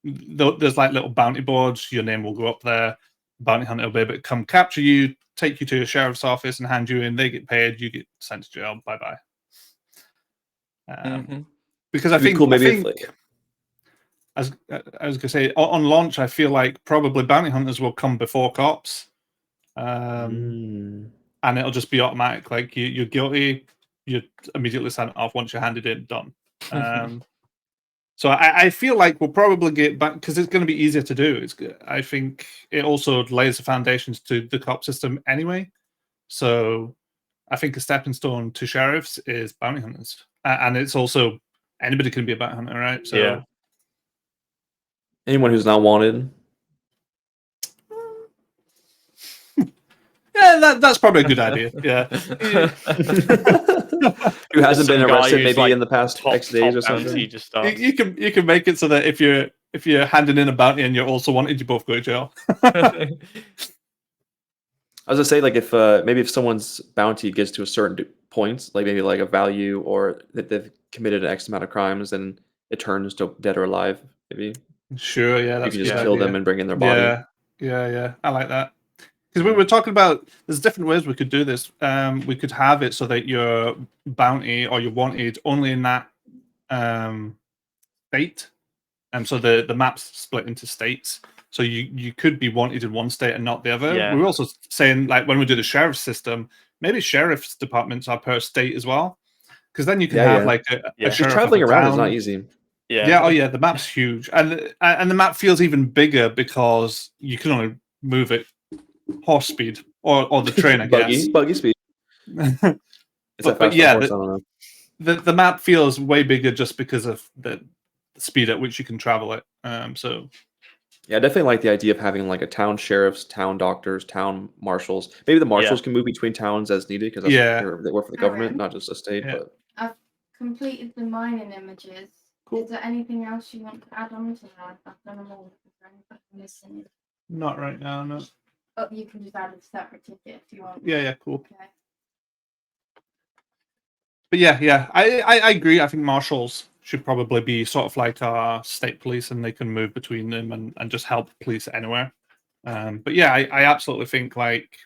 there's like little bounty boards. Your name will go up there. Bounty hunter will be able to come capture you, take you to a sheriff's office, and hand you in. They get paid. You get sent to jail. Bye bye. Because I It'd be think cool. Maybe I think. As I was gonna say, on launch, I feel like probably bounty hunters will come before cops, and it'll just be automatic. Like you're guilty, you're immediately sent off once you're handed in, done. So I feel like we'll probably get back because it's going to be easier to do. I think it also lays the foundations to the cop system anyway. So I think a stepping stone to sheriffs is bounty hunters, and it's also anybody can be a bounty hunter, right? So. Yeah. Anyone who's not wanted. Yeah, that's probably a good idea. Yeah. Who hasn't been Some guy arrested who's, maybe like, in the past X days or bounty something. just starts. You can make it so that if you're handing in a bounty and you're also wanted, you both go to jail. I was gonna say, like, if maybe if someone's bounty gets to a certain point, like maybe like a value or that they've committed an X amount of crimes, then it turns to dead or alive. Maybe Sure, yeah, you that's can a just good kill them idea. and bring in their body. Yeah, I like that. Because we were talking about there's different ways we could do this. We could have it so that your bounty or your wanted only in that state, and so the map's split into states. So you could be wanted in one state and not the other. Yeah. We were also saying, like, when we do the sheriff system, maybe sheriff's departments are per state as well, because then you can Yeah, have yeah. like a Yeah. Just Just sheriff of a traveling around is not town. easy. Yeah. Oh yeah, the map's huge, and the map feels even bigger because you can only move it horse speed or the train, I guess. Buggy speed. It's that but fast yeah, horse. I don't know. the map feels way bigger just because of the speed at which you can travel it. So Yeah, I definitely like the idea of having like a town sheriffs, town doctors, town marshals. Maybe the marshals can move between towns as needed because Yeah. they work for the government, Aaron? not just a state. Yeah. But I've completed the mining images. Cool. Is there anything else you want to add on to that? I've done them all. Is there anything missing? not right now, no. Oh, you can just add a separate ticket if you want. Yeah, cool. Okay. But yeah, I agree. I think marshals should probably be sort of like our state police, and they can move between them and just help police anywhere. But yeah, I absolutely think like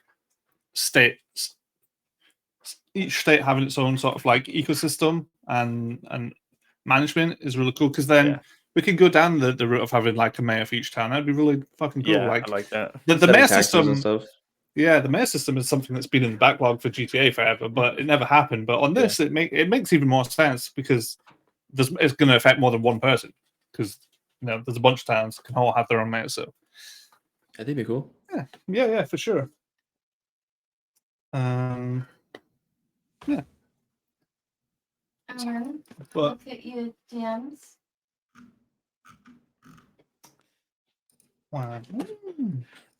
states, each state having its own sort of like ecosystem and management is really cool, because then Yeah. we can go down the route of having like a mayor for each town. That'd be really fucking cool. Yeah, Like I like that. the setting mayor taxes and system. stuff. Yeah, the mayor system is something that's been in the backlog for GTA forever, but it never happened. But on this, it makes even more sense because it's going to affect more than one person, because there's a bunch of towns that can all have their own mayor. So I think it'd be cool. yeah, for sure. Yeah. Aaron, But look at your DMs. wow.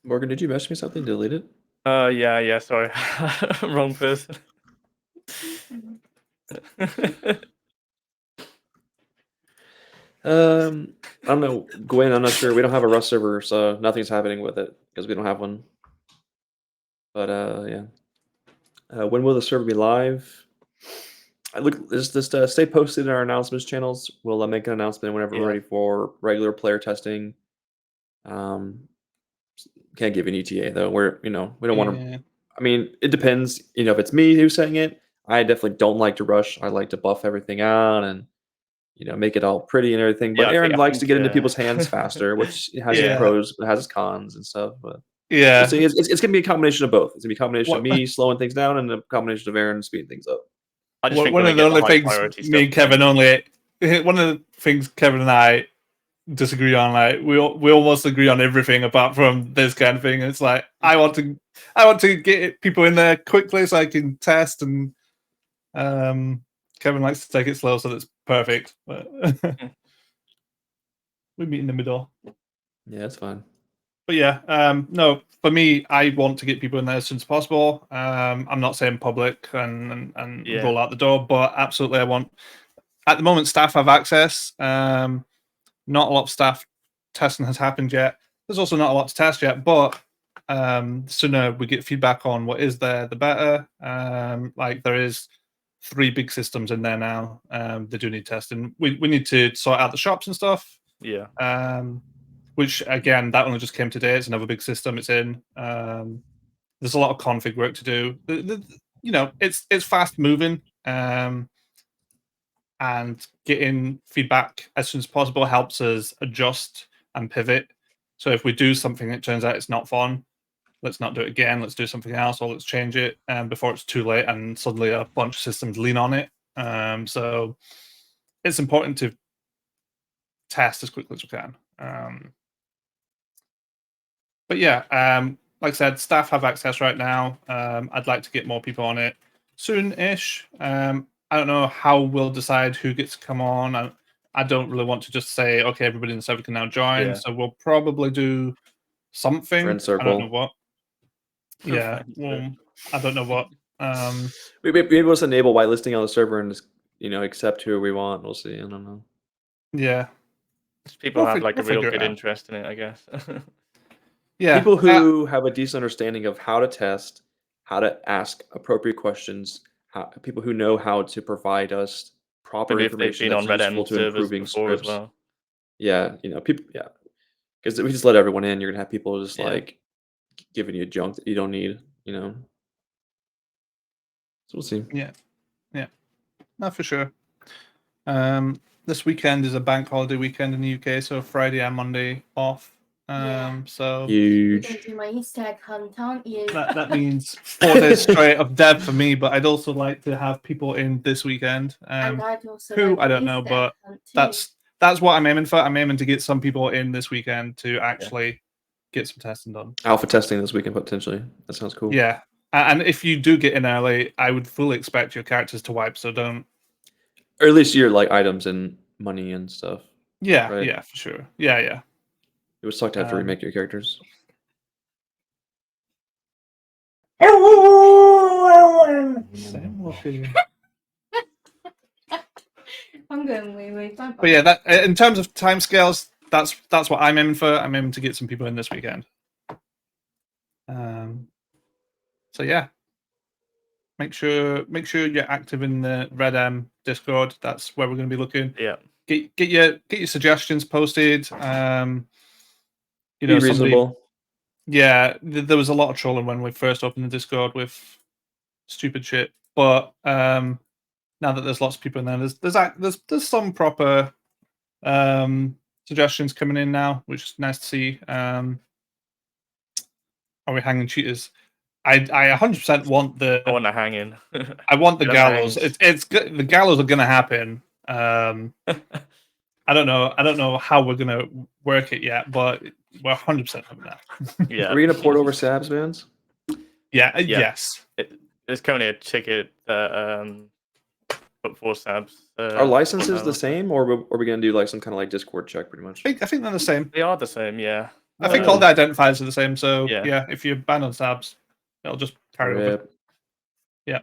Morgan, did you message me something? Delete it. Yeah, sorry. Wrong person. I don't know, Gwen. I'm not sure. We don't have a Rust server, so nothing's happening with it because we don't have one. But yeah. When will the server be live? Just stay posted in our announcements channels. We'll make an announcement whenever we're ready for regular player testing. Can't give an ETA though. We don't want to. I mean, it depends. If it's me who's saying it, I definitely don't like to rush. I like to buff everything out and make it all pretty and everything. But Yeah, I Aaron think- likes to get into people's hands faster, which has its Yeah. pros, but it has its cons and stuff. But Yeah. we'll see. It's gonna be a combination of both. It's gonna be a combination of What- me slowing things down and a combination of Aaron speeding things up. I just think One when of they the get only high things priority me and stuff, Kevin only one of the things Kevin and I disagree on, like we almost agree on everything apart from this kind of thing. It's like I want to get people in there quickly so I can test, and Kevin likes to take it slow so that's perfect. But we meet in the middle. Yeah, that's fine. But yeah, no, for me, I want to get people in there as soon as possible. I'm not saying public and roll out the door, but absolutely I want. At the moment, staff have access. Not a lot of staff testing has happened yet. There's also not a lot to test yet, but the sooner we get feedback on what is there, the better. Like there is 3 big systems in there now. They do need testing. We need to sort out the shops and stuff. Yeah. Which again, that only just came today. It's another big system it's in. There's a lot of config work to do. It's fast moving. And getting feedback as soon as possible helps us adjust and pivot. So if we do something that turns out it's not fun, let's not do it again. Let's do something else, or let's change it before it's too late and suddenly a bunch of systems lean on it. So it's important to test as quickly as we can. But yeah, like I said, staff have access right now. I'd like to get more people on it soon-ish. I don't know how we'll decide who gets to come on. I don't really want to just say, okay, everybody in the server can now join. Yeah. So we'll probably do something. Friend I don't know circle. what. Yeah, well, I don't know what. Maybe we'll just enable whitelisting on the server and just accept who we want. We'll see. I don't know. Yeah. People We'll have like a we'll real figure it good out. interest in it, I guess. Yeah. People who have a decent understanding of how to test, how to ask appropriate questions, people who know how to provide us proper Maybe if they've information been that's on useful RedM to servers improving before as scripts. well. Yeah, people. Yeah, because we just let everyone in. You're gonna have people just Yeah. like giving you junk that you don't need. So we'll see. Yeah. No, for sure. This weekend is a bank holiday weekend in the UK, so Friday and Monday off. Yeah. So You're Huge. gonna do my Easter egg hunt, aren't you? that means 4 days straight of dev for me. But I'd also like to have people in this weekend. And I'd also Who like I the don't know, Easter egg but hunt too. that's what I'm aiming for. I'm aiming to get some people in this weekend to actually get some testing done. Alpha testing this weekend potentially. That sounds cool. Yeah, and if you do get in early, I would fully expect your characters to wipe. So don't. Or at least your like items and money and stuff. Yeah, Right. yeah, for sure. Yeah. It would suck to have to Um, remake your characters. Same old feeling. I'm going wee wee. Bye But yeah, that in terms of timescales, that's what I'm aiming for. I'm aiming to get some people in this weekend. So yeah, make sure you're active in the RedM Discord. That's where we're going to be looking. Yeah. Get your suggestions posted. Be Somebody. reasonable. Yeah, there was a lot of trolling when we first opened the Discord with stupid shit. But now that there's lots of people in there, there's some proper suggestions coming in now, which is nice to see. Are we hanging cheaters? I 100% want the. I want to hang in. I want the Get 'em gallows. hanged. The gallows are gonna happen. I don't know how we're gonna work it yet, but we're 100% having that. Yeah. Are we gonna port over Sabs bands? Yeah. Yeah. Yes. There's currently a ticket that put 4 sabs. Are licenses now. the same, or are we gonna do like some kind of like Discord check, pretty much? I think they're the same. They are the same, yeah. I think all the identifiers are the same. So Yeah. yeah, if you're banned on Sabs, it'll just carry over. Rip. Yeah.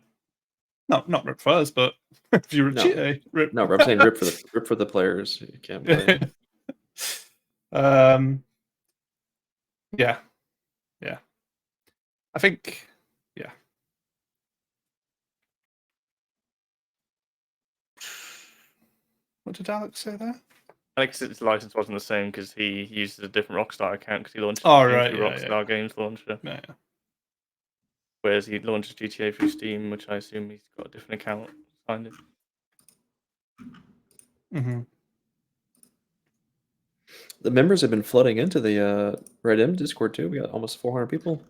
Not rip for us, but if you're a No. cheater, rip. No, I'm saying rip for the players. You can't play. Yeah. I think. Yeah. What did Alex say there? Alex, his license wasn't the same because he used a different Rockstar account because he launched Oh, the game right, through yeah, Rockstar Games Launcher. Yeah. Whereas he launched GTA through Steam, which I assume he's got a different account signed in. Mm-hmm. The members have been flooding into the RedM Discord too. We got almost 400 people.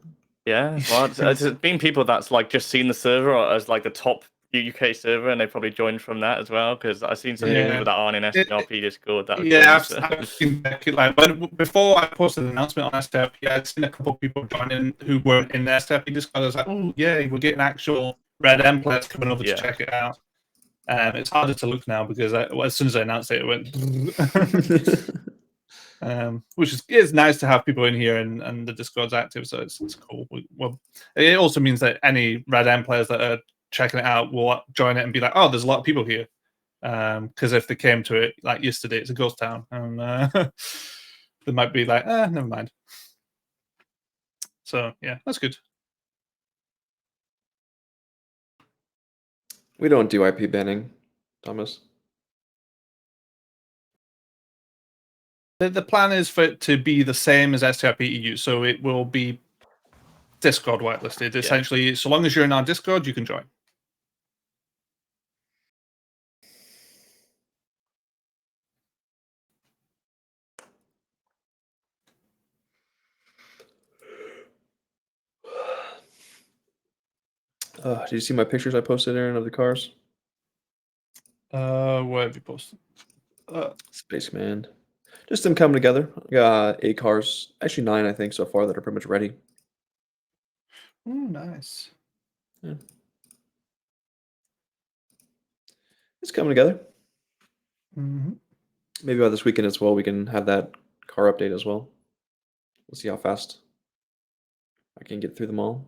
Yeah, well, it's been people that's like just seen the server as like the top UK server, and they probably joined from that as well. Because I've seen some Yeah. people that aren't in STRP Discord that Yeah, joined, I've seen like before I posted an announcement on STRP, I'd seen a couple of people joining who weren't in the STRP Discord. I was like, oh yeah, we're getting actual RedM players coming over to check it out. It's harder to look now because as soon as I announced it, it went. Which is nice to have people in here and the Discord's active, so it's cool. Well, it also means that any RedM players that are checking it out will join it and be like, oh, there's a lot of people here. Because if they came to it like yesterday, it's a ghost town, and they might be like, never mind. So yeah, that's good. We don't do IP banning, Thomas. The plan is for it to be the same as STRP EU, so it will be Discord whitelisted. Essentially, so long as you're in our Discord, you can join. Did you see my pictures I posted, Aaron, of the cars? Where have you posted? Spaceman. Just them coming together. Got 8 cars, actually 9, I think, so far that are pretty much ready. Oh, nice. Yeah. It's coming together. Mm-hmm. Maybe by this weekend as well, we can have that car update as well. We'll see how fast I can get through them all.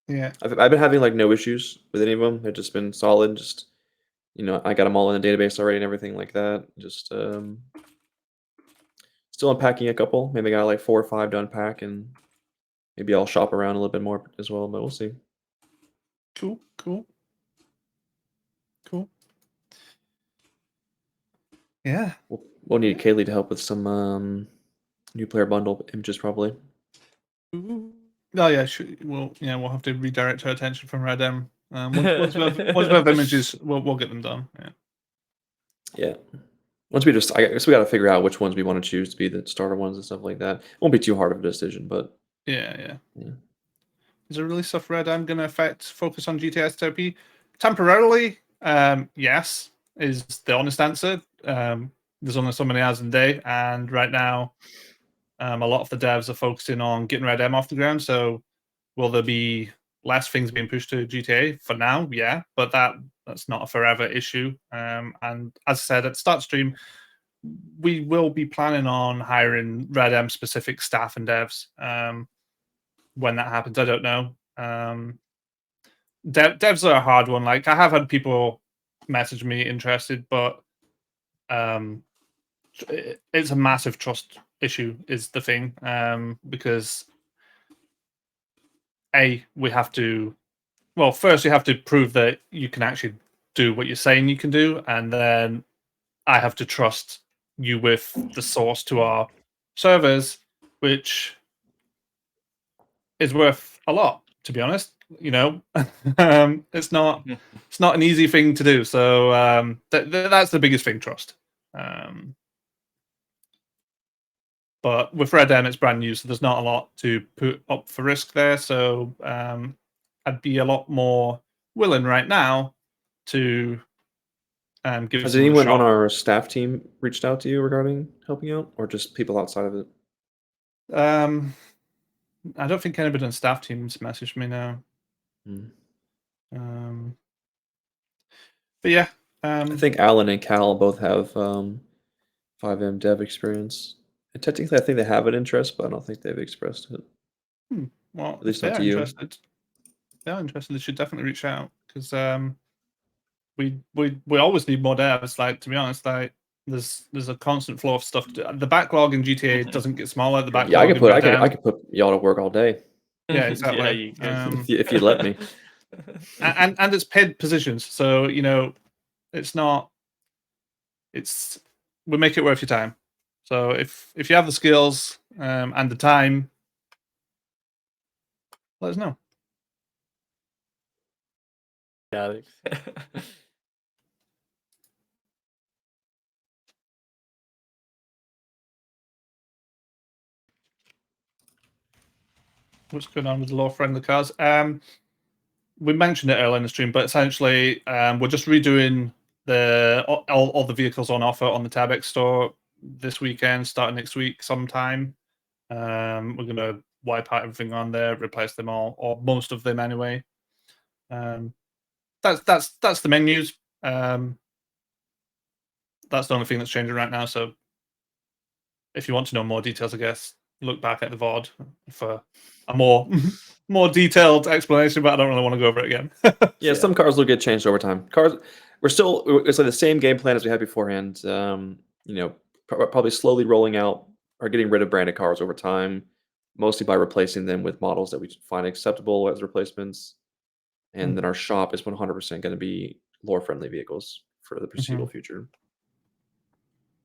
Yeah. I've been having like no issues with any of them. They've just been solid. Just I got them all in the database already and everything like that. Just Still unpacking a couple. Maybe got like 4 or 5 to unpack, and maybe I'll shop around a little bit more as well. But we'll see. Cool. Yeah. We'll need Kaylee to help with some new player bundle images probably. Oh yeah, we'll have to redirect her attention from RedM. Once we have images, we'll get them done. Yeah. Yeah. Once I guess we got to figure out which ones we want to choose to be the starter ones and stuff like that. It won't be too hard of a decision, but Yeah. Is the release of RedM going to affect focus on GTA STRP? Temporarily, yes, is the honest answer. There's only so many hours in the day, and right now, a lot of the devs are focusing on getting RedM off the ground. So, will there be less things being pushed to GTA? For now, yeah, but that's not a forever issue. And as I said at the start stream, we will be planning on hiring RedM specific staff and devs. When that happens, I don't know. Devs are a hard one. Like, I have had people message me interested, but it's a massive trust issue is the thing. Because we have to, well, first you have to prove that you can actually do what you're saying you can do, and then I have to trust you with the source to our servers, which is worth a lot, to be honest. It's not an easy thing to do. So that's the biggest thing, trust. But with RedM, it's brand new, so there's not a lot to put up for risk there. So I'd be a lot more willing right now to give. Has anyone on our staff team reached out to you regarding helping out, or just people outside of it? I don't think anybody on staff teams messaged me now. But yeah, I think Alan and Cal both have 5M dev experience. And technically, I think they have an interest, but I don't think they've expressed it. Well, at least if not they're to you. interested, they should definitely reach out, because we always need more devs. Like, to be honest, like there's a constant flow of stuff to do. The backlog in GTA doesn't get smaller. The backlog. Yeah, I could put y'all to work all day. Yeah, exactly. Yeah, you could. If you let me. And it's paid positions, so it's not. We make it worth your time. So if you have the skills and the time, let us know. Yeah, Alex. What's going on with the law friendly cars? We mentioned it earlier in the stream, but essentially, we're just redoing all the vehicles on offer on the Tabex store this weekend, starting next week sometime. We're gonna wipe out everything on there, replace them all, or most of them anyway. That's the menus. That's the only thing that's changing right now. So, if you want to know more details, I guess look back at the VOD for a more detailed explanation. But I don't really want to go over it again. Yeah, some cars will get changed over time. It's like the same game plan as we had beforehand. Probably slowly rolling out or getting rid of branded cars over time, mostly by replacing them with models that we find acceptable as replacements. And then our shop is 100% going to be lore-friendly vehicles for the foreseeable future.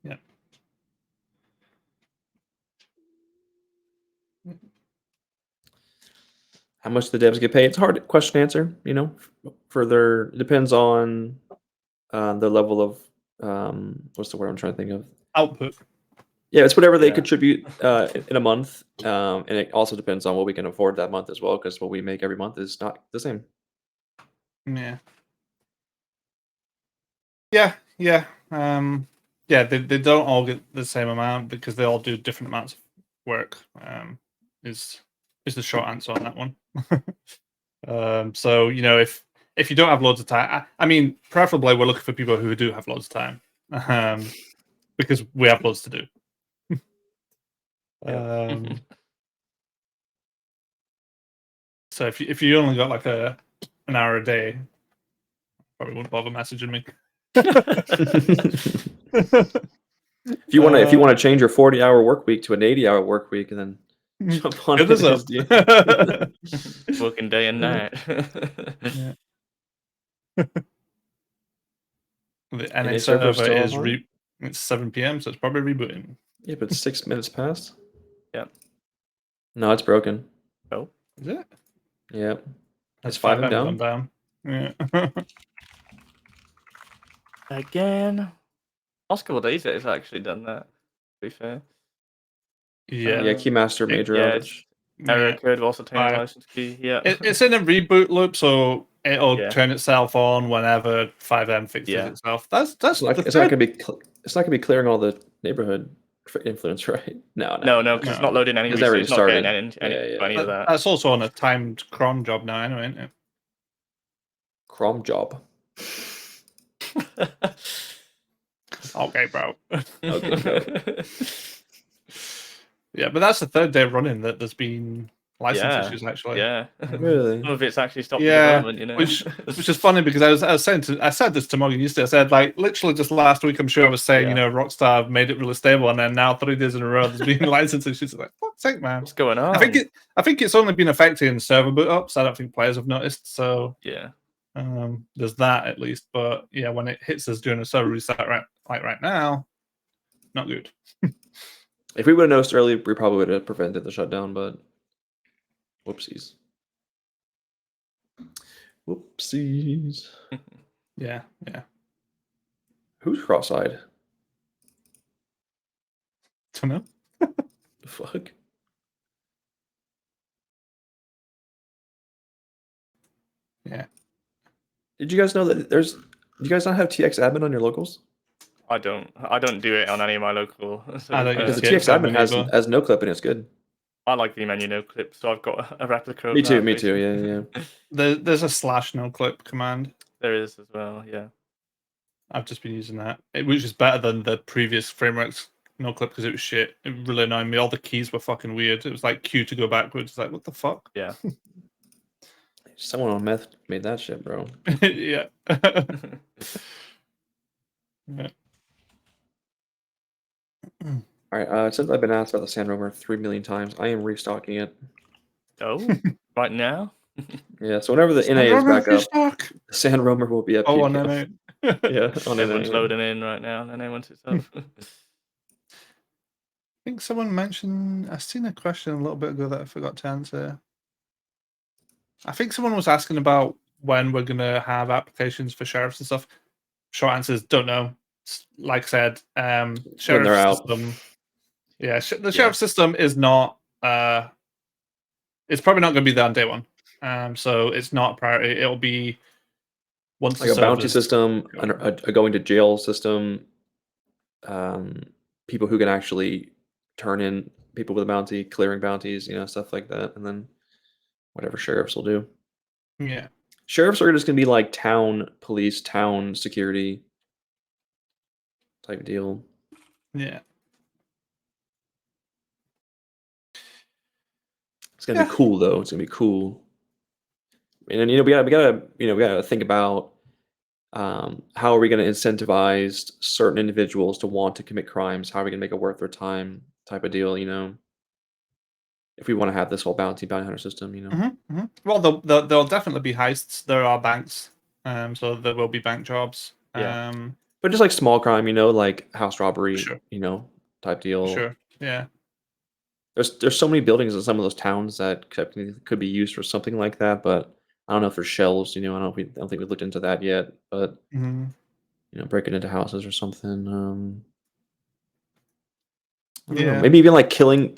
Yeah. How much the devs get paid? It's a hard question to answer. It depends on the level of what's the word I'm trying to think of? Output. Yeah, it's whatever they contribute in a month, and it also depends on what we can afford that month as well, because what we make every month is not the same. Yeah. They don't all get the same amount because they all do different amounts of work. Is the short answer on that one. So if you don't have loads of time, I mean, preferably we're looking for people who do have loads of time, because we have loads to do. So if you only got like an hour a day, probably wouldn't bother messaging me. If you want to change your 40-hour work week to an 80-hour work week, and then jump on Hit us up. his deal. Working day and night. Yeah. The NA NA server server still is online? it's 7 p.m. so it's probably rebooting. Yeah, but 6 minutes past. Yep. No, it's broken. Oh, Is it? Yeah. Has Is 5M 5M down? gone down? Yeah. again. Last couple of days it's actually done that. To be fair. Yeah. Yeah, Keymaster major Yeah, outage. error Yeah. occurred whilst obtaining Right. license key. Yeah. It's in a reboot loop, so it'll Yeah. turn itself on whenever 5M fixes Yeah. itself. That's It's the not third. gonna be it's not gonna be clearing all the neighborhood influence, right? No. No, because it's not loading any It's resources. already It's not getting started. any of that. That's also on a timed cron job now, anyway, isn't it? Crom job. Okay, bro. Okay, bro. Yeah, but that's the third day running that there's been license Yeah, issues actually. Yeah. Really? Some of it's actually stopped Yeah, the development, you know. which is funny because I said this to Morgan yesterday. I said, like, literally just last week, I'm sure I was saying, Yeah. Rockstar made it really stable, and then now 3 days in a row there's been license issues. Like, fuck's sake, man. What's going on? I think it's only been affecting server boot ups. I don't think players have noticed. So Yeah. there's that at least. But yeah, when it hits us during a server reset right now, not good. If we would have noticed early, we probably would have prevented the shutdown, but whoopsies. Whoopsies. Yeah. Who's cross-eyed? Don't know. The fuck? Yeah. Did you guys know that do you guys not have TX admin on your locals? I don't do it on any of my local. So, I don't Because the TX TX admin admin has no clip and it's good. I like the menu no clip, so I've got a replica of Me too, that, me too, basically. yeah. There's a / no clip command. There is as well, yeah. I've just been using that, which is better than the previous frameworks no clip because it was shit. It really annoyed me. All the keys were fucking weird. It was like Q to go backwards. It's like, what the fuck? Yeah. Someone on meth made that shit, bro. Yeah. Yeah. All right, since I've been asked about the Sand Roamer 3 million times, I am restocking it. Oh, right now? Yeah, so whenever the NA is back up, Stock. the Sand Roamer will be at Oh, peak. on NA. Yeah, on Everyone's NA. loading in right now, and then once it's up. I think someone mentioned. I seen a question a little bit ago that I forgot to answer. I think someone was asking about when we're gonna have applications for sheriffs and stuff. Short answer is don't know. Like I said, sheriff they're out. system. Yeah, the sheriff system is not. It's probably not going to be there on day one. So it's not a priority. It'll be once Like the a bounty servers system, go. a going to jail system, people who can actually turn in people with a bounty, clearing bounties, stuff like that, and then whatever sheriffs will do. Yeah. Sheriffs are just gonna be like town police, town security type deal. Yeah. It's gonna be cool though. It's gonna be cool. And then we gotta think about how are we gonna incentivize certain individuals to want to commit crimes? How are we gonna make it worth their time? Type of deal, if we want to have this whole bounty hunter system, Well, there'll definitely be heists. There are banks, so there will be bank jobs. Yeah. But just like small crime, like house robbery, Sure. Type deal. Sure. Yeah. There's so many buildings in some of those towns that could be used for something like that, but I don't know if there's shelves. I don't think we've looked into that yet. But breaking into houses or something. I don't know. Maybe even like killing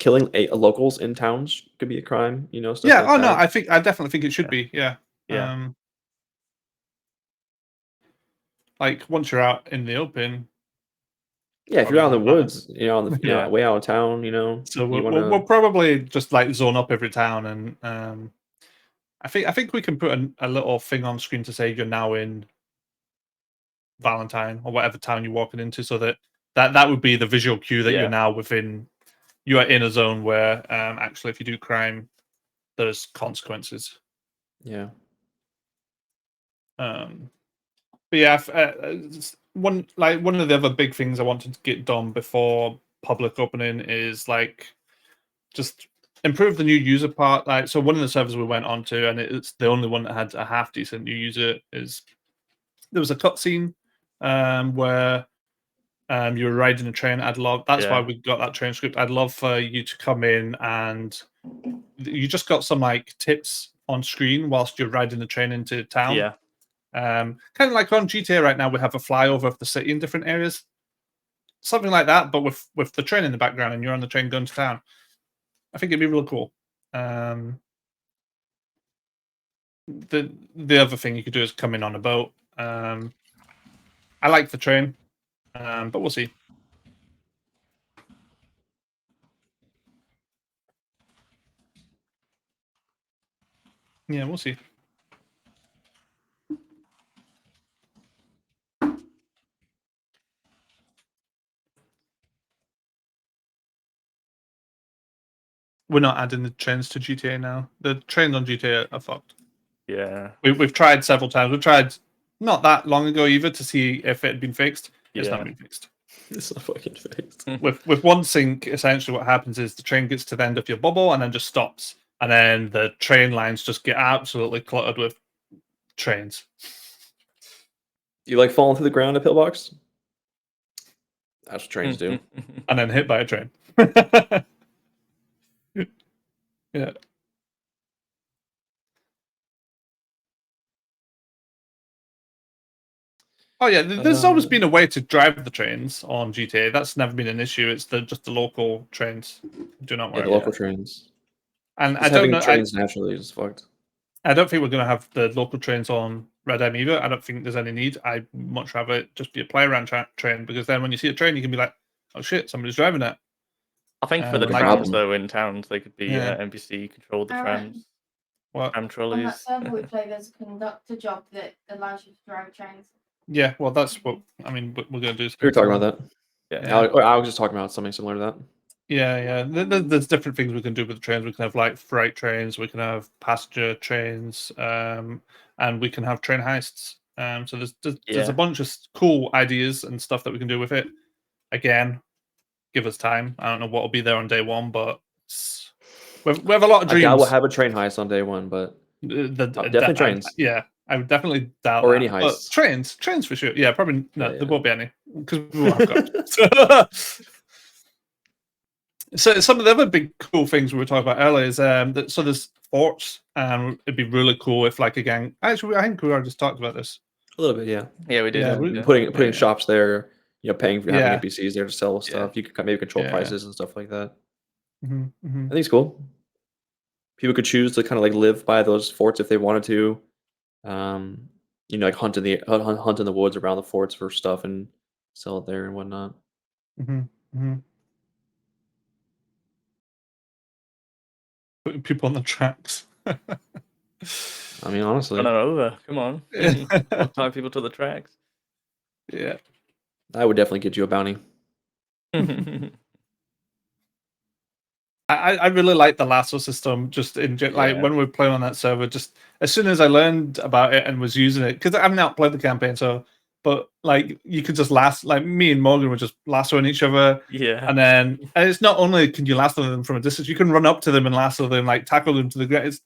locals in towns could be a crime. Stuff Yeah. like No, that. I definitely think it should be. Yeah. Yeah. Like once you're out in the open. Yeah, if you're out in the woods, Yeah. way out of town, So you we'll probably just like zone up every town, and I think we can put a little thing on screen to say you're now in Valentine or whatever town you're walking into, so that would be the visual cue that you're now within. You are in a zone where actually, if you do crime, there's consequences. Yeah. But yeah, one of the other big things I wanted to get done before public opening is like just improve the new user part. Like, so one of the servers we went onto, and it's the only one that had a half decent new user, is there was a cutscene where you were riding a train. That's why Yeah. we got that train script. I'd love for you to come in and you just got some like tips on screen whilst you're riding the train into town. Yeah. Kind of like on GTA right now, we have a flyover of the city in different areas. Something like that, but with the train in the background, and you're on the train going to town. I think it'd be really cool. The other thing you could do is come in on a boat. I like the train, but we'll see. Yeah, we'll see. We're not adding the trains to GTA now. The trains on GTA are fucked. Yeah. We've tried several times. We tried not that long ago either to see if it had been fixed. It's not Yeah. been fixed. It's not fucking fixed. With one sync, essentially what happens is the train gets to the end of your bubble and then just stops. And then the train lines just get absolutely cluttered with trains. You like falling through the ground at pillbox? That's what trains do. And then hit by a train. Yeah. Oh yeah, there's always been a way to drive the trains on GTA. That's never been an issue. It's just the local trains do not Yeah, work. the local trains. And Just I don't having know. trains naturally is fucked. I don't think we're going to have the local trains on RedM either. I don't think there's any need. I'd much rather it just be a play around train, because then when you see a train, you can be like, "Oh shit, somebody's driving it." I think for the like- trams though in towns, they could be Yeah. NPC controlled the Aaron, trams, What? tram On that trolleys. server we play, there's a conductor job that allows you to drive trains. Yeah, well, that's what I mean. We're going to do. We were talking about that. Yeah. I was just talking about something similar to that. Yeah. There's different things we can do with the trains. We can have like freight trains, we can have passenger trains, and we can have train heists. So there's Yeah. a bunch of cool ideas and stuff that we can do with it. Again, give us time. I don't know what will be there on day one, but we have a lot of I dreams. doubt we'll have a train heist on day one, but definitely trains. Yeah, I would definitely doubt Or that. any But heists. trains for sure. Yeah, probably no. Yeah. There won't be any because we won't have cars. So some of the other big cool things we were talking about earlier is so there's forts, and it'd be really cool if like a gang. Actually, I think we already just talked about this. A little bit, yeah. Yeah, we did. Yeah, Yeah. Putting shops there, paying for having Yeah. NPCs there to sell stuff. You could maybe control Yeah. prices and stuff like that. Mhm. I think it's cool. People could choose to kind of like live by those forts if they wanted to. Like hunt in the woods around the forts for stuff and sell it there and whatnot. Putting people on the tracks. I mean, honestly, Run it over. Come on. We'll tie people to the tracks. Yeah. I would definitely get you a bounty. I really like the lasso system. Just in like Yeah. when we were playing on that server, just as soon as I learned about it and was using it, because I've not played the campaign, but like you could just like me and Morgan were just lassoing each other, Yeah. and it's not only can you lasso them from a distance, you can run up to them and lasso them, like tackle them to the ground.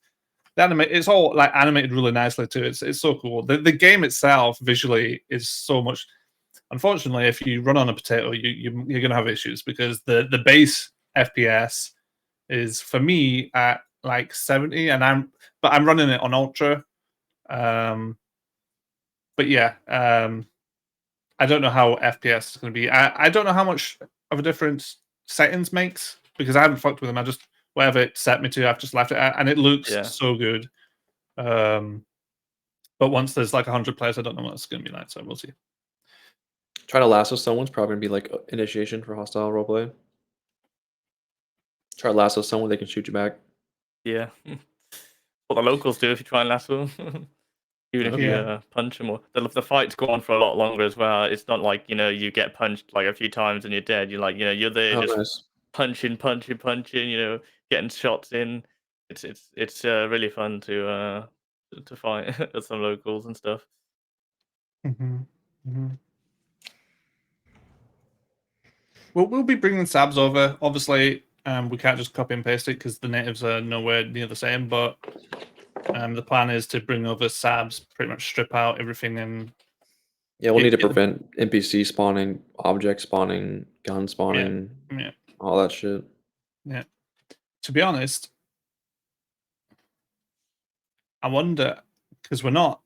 It's all like animated really nicely too. It's so cool. The game itself visually is so much. Unfortunately, if you run on a potato, you're gonna have issues because the base FPS is for me at like 70, and I'm running it on ultra. But yeah, I don't know how FPS is going to be. I don't know how much of a difference settings makes because I haven't fucked with them. I just whatever it set me to, I've just left it at, and it looks so good. But once there's like 100 players, I don't know what it's going to be like. So we'll see. Trying to lasso someone's probably gonna be like initiation for hostile roleplay. Try to lasso someone, they can shoot you back. Yeah. What the locals do if you try and lasso them. Even if you punch them, or the fights go on for a lot longer as well. It's not like you get punched like a few times and you're dead. You're like you're there just Nice. punching, getting shots in. It's really fun to fight with some locals and stuff. We'll be bringing Sabs over. Obviously, we can't just copy and paste it because the natives are nowhere near the same. But the plan is to bring over Sabs, pretty much strip out everything, and Yeah, we'll need to get the- prevent NPC spawning, object spawning, gun spawning, yeah. all that shit. Yeah. To be honest, I wonder, because we're not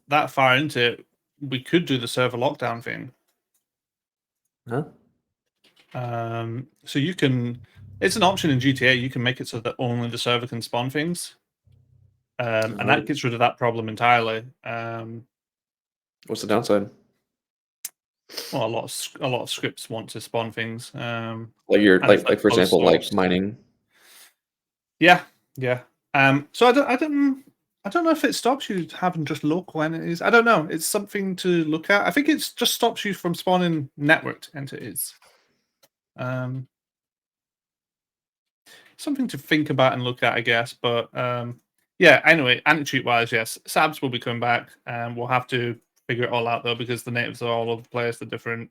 that far into it, we could do the server lockdown thing. Huh? So you can, it's an option in GTA. You can make it so that only the server can spawn things, and that gets rid of that problem entirely. What's the downside? Well, a lot of scripts want to spawn things. Like you're and it's like for example, like closed sourced. mining. Yeah. So I don't know if it stops you having just local entities. I don't know. It's something to look at. I think it just stops you from spawning networked entities. Something to think about and look at, I guess. But yeah, anyway, anti-cheat wise, yes, Sabs will be coming back. We'll have to figure it all out though, because the natives are all over the place. They're different.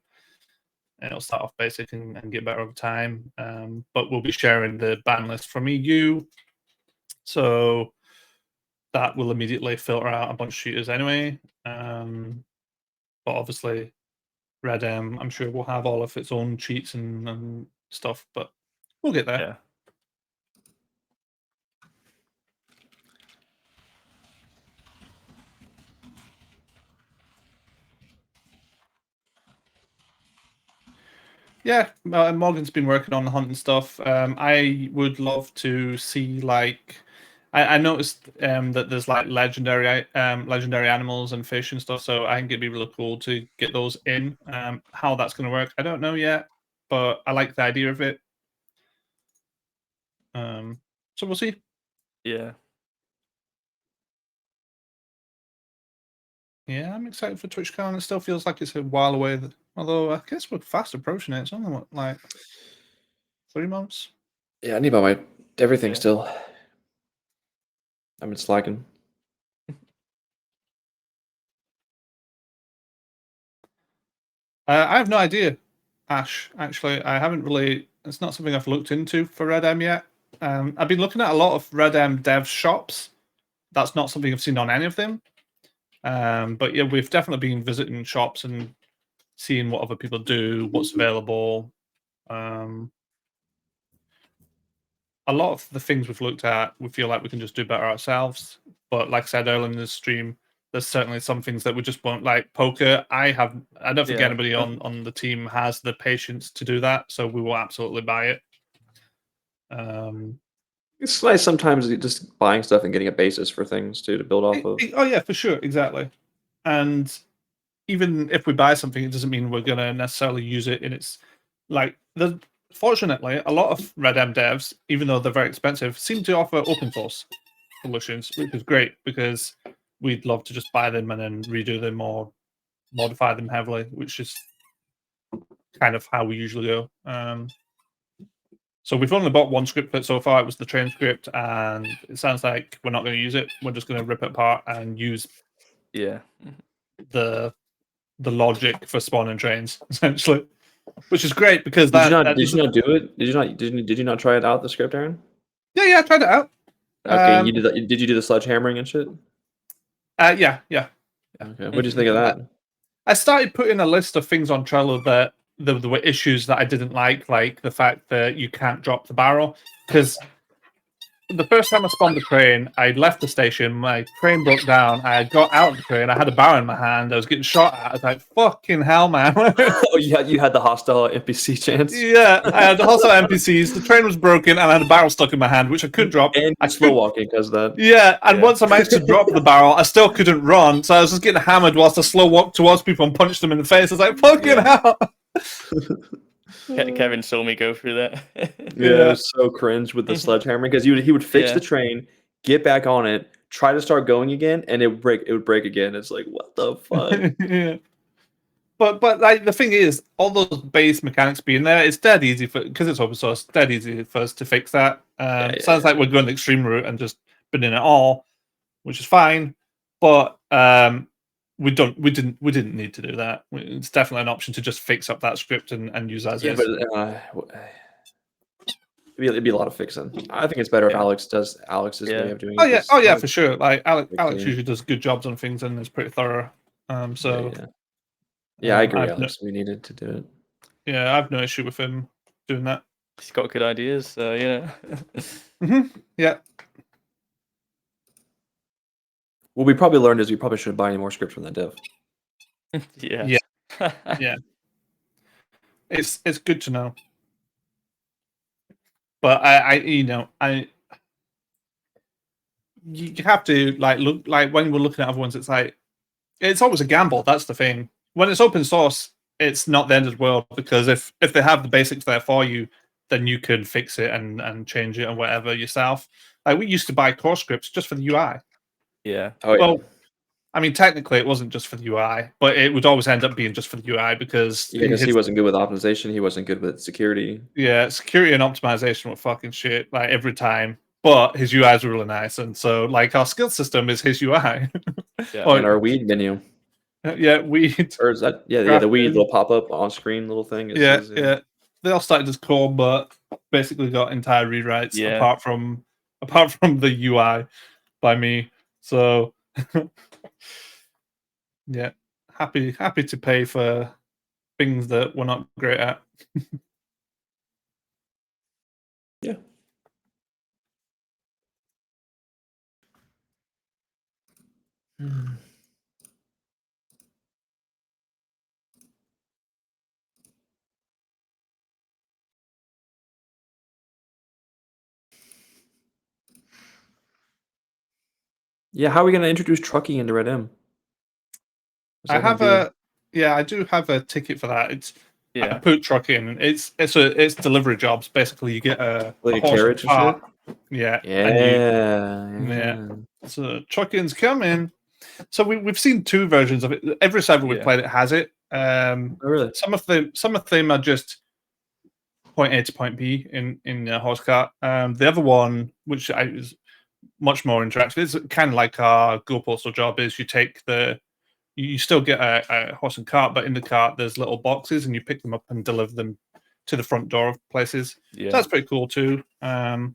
And it'll start off basic and get better over time. But we'll be sharing the ban list from EU. So that will immediately filter out a bunch of shooters anyway. But obviously, RedM, I'm sure will have all of its own cheats and stuff, but we'll get there. Yeah. Yeah, Morgan's been working on the hunting stuff. I would love to see like I noticed that there's like legendary animals and fish and stuff, so I think it'd be really cool to get those in. How that's going to work, I don't know yet, but I like the idea of it. So we'll see. Yeah. Yeah, I'm excited for TwitchCon. It still feels like it's a while away, although I guess we're fast approaching it. It's only what, like 3 months. Yeah, I need my everything Yeah. still. I've been slacking. I have no idea, Ash. Actually, I haven't really. It's not something I've looked into for RedM yet. I've been looking at a lot of RedM dev shops. That's not something I've seen on any of them. But yeah, we've definitely been visiting shops and seeing what other people do, what's available. A lot of the things we've looked at, we feel like we can just do better ourselves. But like I said earlier in the stream, there's certainly some things that we just won't, like poker. I don't think Yeah. anybody on the team has the patience to do that, so we will absolutely buy it. It's nice sometimes just buying stuff and getting a basis for things too to build off of. Oh yeah, for sure, exactly. And even if we buy something, it doesn't mean we're gonna necessarily use it in its like the. Fortunately, a lot of RedM devs, even though they're very expensive, seem to offer open source solutions, which is great because we'd love to just buy them and then redo them or modify them heavily, which is kind of how we usually go. So we've only bought one script for it so far. It was the train script, and it sounds like we're not going to use it. We're just going to rip it apart and use Yeah. the logic for spawning trains, essentially. Which is great because Did you not do it? Did you not try it out, the script, Aaron? Yeah, I tried it out. Okay, you did that. Did you do the sledgehammering and shit? Yeah. Okay, what did you think of that? I started putting a list of things on Trello that there were issues that I didn't like the fact that you can't drop the barrel. Because the first time I spawned the train, I left the station, my train broke down, I got out of the train, I had a barrel in my hand, I was getting shot at. I was like, fucking hell, man. Oh, you had the hostile NPC chance? Yeah, I had the hostile NPCs, the train was broken, and I had a barrel stuck in my hand, which I couldn't drop. And I slow walking because that. Yeah, and once I managed to drop the barrel, I still couldn't run, so I was just getting hammered whilst I slow walked towards people and punched them in the face. I was like, fucking hell. Kevin saw me go through that. Yeah, it was so cringe with the sledgehammer because he would fix the train, get back on it, try to start going again, and it would break again. It's like, what the fuck? Yeah. But like the thing is, all those base mechanics being there, it's dead easy because it's open source. Dead easy for us to fix that. Sounds like we're going the extreme route and just binning it all, which is fine. But we didn't need to do that. It's definitely an option to just fix up that script and use as Yeah, is. but it'd be a lot of fixing. I think it's better if Yeah. Alex does Alex's way Yeah. of doing Oh it. yeah, 'cause oh yeah, Alex for sure. Like Alex quickly. usually does good jobs on things and is pretty thorough. So Yeah, I agree, I've no, Alex. We needed to do it. yeah, I've no issue with him doing that. He's got good ideas, so you know. Yeah, What we probably learned is we probably shouldn't buy any more scripts from that dev. Yeah. Yeah. Yeah. it's good to know. But you have to look when we're looking at other ones. It's like it's always a gamble. That's the thing. When it's open source, it's not the end of the world because if they have the basics there for you, then you can fix it and change it and whatever yourself. Like we used to buy core scripts just for the UI. Yeah. Oh, yeah. Well, I mean, technically it wasn't just for the UI, but it would always end up being just for the UI because he wasn't good with optimization. He wasn't good with security. yeah, security and optimization were fucking shit like every time. But his UIs were really nice, and so like our skill system is his UI. Yeah. Or- And our weed menu. yeah, weed. Or is that the weed Crafting. little pop up on screen little thing? Is Yeah, his, yeah. They all started as core, but basically got entire rewrites Yeah. apart from the UI by me. So yeah, happy to pay for things that we're not great at. Yeah. Yeah, how are we going to introduce trucking into RedM? I do have a ticket for that. It's I Yeah. put truck in. It's delivery jobs. Basically, you get a Like a horse and carriage and cart. shit? Yeah, and you Yeah. so truck-ins coming. So we've seen two versions of it. Every server we've Yeah. played it has it. Oh, really? Some of them are just point A to point B in a horse cart. The other one, which is much more interactive, is kind of like our Go Postal job. Is you still get a horse and cart, but in the cart there's little boxes, and you pick them up and deliver them to the front door of places. Yeah. So that's pretty cool too. How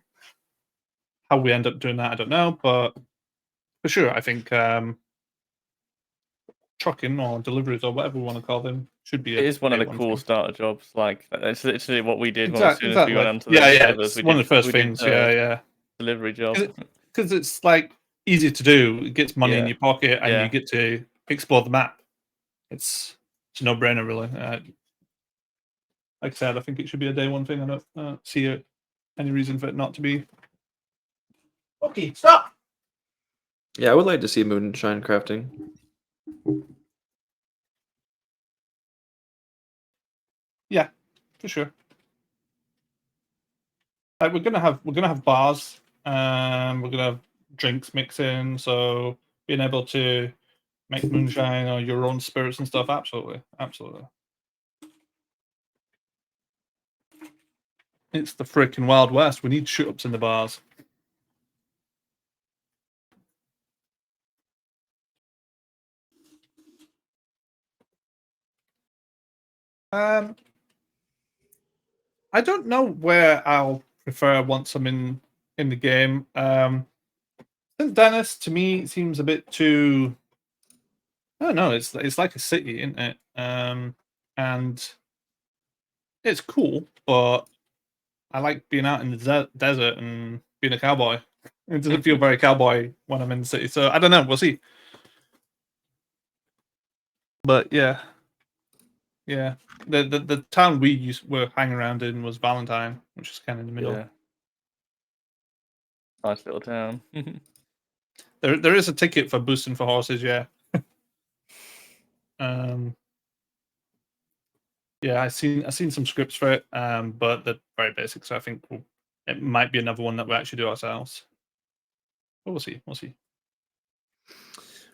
we end up doing that, I don't know, but for sure, I think trucking or deliveries or whatever we want to call them should be. It is one of the A1 cool thing. starter jobs. Like it's literally what we did as soon as we Exactly. went onto Yeah, the yeah. servers. It's one of the first we did, things. Yeah. delivery job. Because it's like easy to do. It gets money in Yeah. your pocket, and Yeah. you get to explore the map. It's a no-brainer, really. Like I said, I think it should be a day one thing. I don't see any reason for it not to be. Okay, stop. Yeah, I would like to see moonshine crafting. Yeah, for sure. Like we're gonna have bars. We're gonna have drinks mixing. So being able to make moonshine or your own spirits and stuff, absolutely. It's the freaking Wild West. We need shoot-ups in the bars. I don't know where I'll want some in the game. St. Denis to me seems a bit too. I don't know. It's like a city, isn't it? And it's cool, but I like being out in the desert and being a cowboy. It doesn't feel very cowboy when I'm in the city. So I don't know. We'll see. But yeah. The town we were hanging around in was Valentine, which is kind of in the middle. Yeah. Nice little town. There is a ticket for boosting for horses, yeah. Yeah, I've seen some scripts for it, but they're very basic, so I think it might be another one that we actually do ourselves. But we'll see.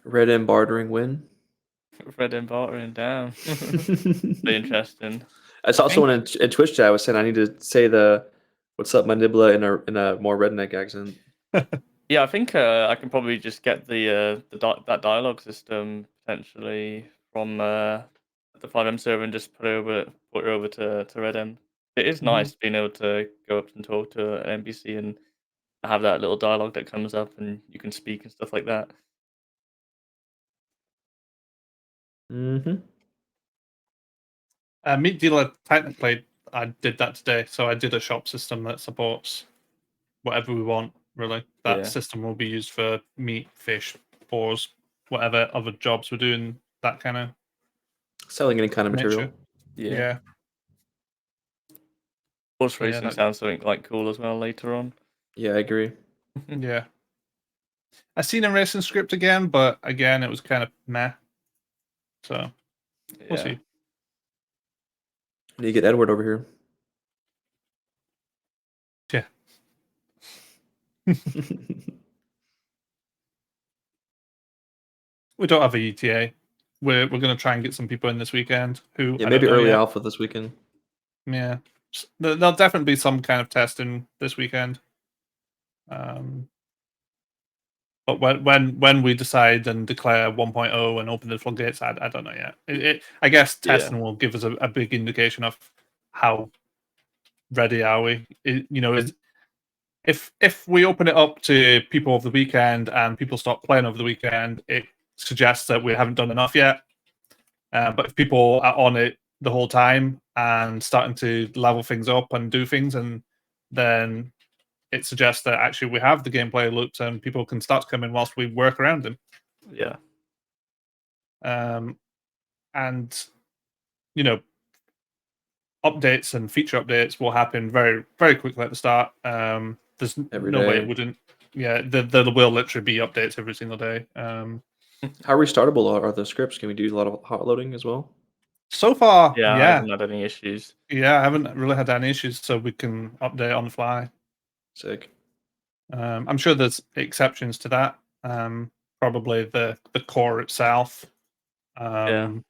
RedM bartering win. RedM bartering down. Be interesting. I saw someone in Twitch chat was saying I need to say the "What's up, Mandibula" in a more redneck accent. Yeah, I think I can probably just get that dialogue system potentially from the 5M server and just put it over to RedM. It is nice being able to go up and talk to an NPC and have that little dialogue that comes up and you can speak and stuff like that. Mm-hmm. Meat Dealer, technically, I did that today. So I did a shop system that supports whatever we want, really. That Yeah. system will be used for meat, fish, paws, whatever other jobs we're doing, that kind of Selling any kind of nature. material. Yeah. Yeah. Horse So, yeah, racing that- sounds something like cool as well later on. Yeah, I agree. Yeah. I seen a racing script again, but again, it was kind of meh. So we'll see. Need to get Edward over here. Yeah. We don't have a ETA. We're going to try and get some people in this weekend who Yeah, I maybe don't know early yet. alpha this weekend. Yeah. There'll definitely be some kind of testing this weekend. But when we decide and declare 1.0 and open the floodgates, I don't know yet. I guess testing will give us a big indication of how ready are we. If we open it up to people over the weekend and people stop playing over the weekend, it suggests that we haven't done enough yet. But if people are on it the whole time and starting to level things up and do things, and then it suggests that actually we have the gameplay looped and people can start to come in whilst we work around them. Yeah. And updates and feature updates will happen very, very quickly at the start. There's Every no way day. it wouldn't. Yeah, there will literally be updates every single day. How restartable are the scripts? Can we do a lot of hot loading as well? So far, Yeah, I yeah, haven't had any issues. I haven't really had any issues, so we can update on the fly. Sick. I'm sure there's exceptions to that. Probably the core itself. The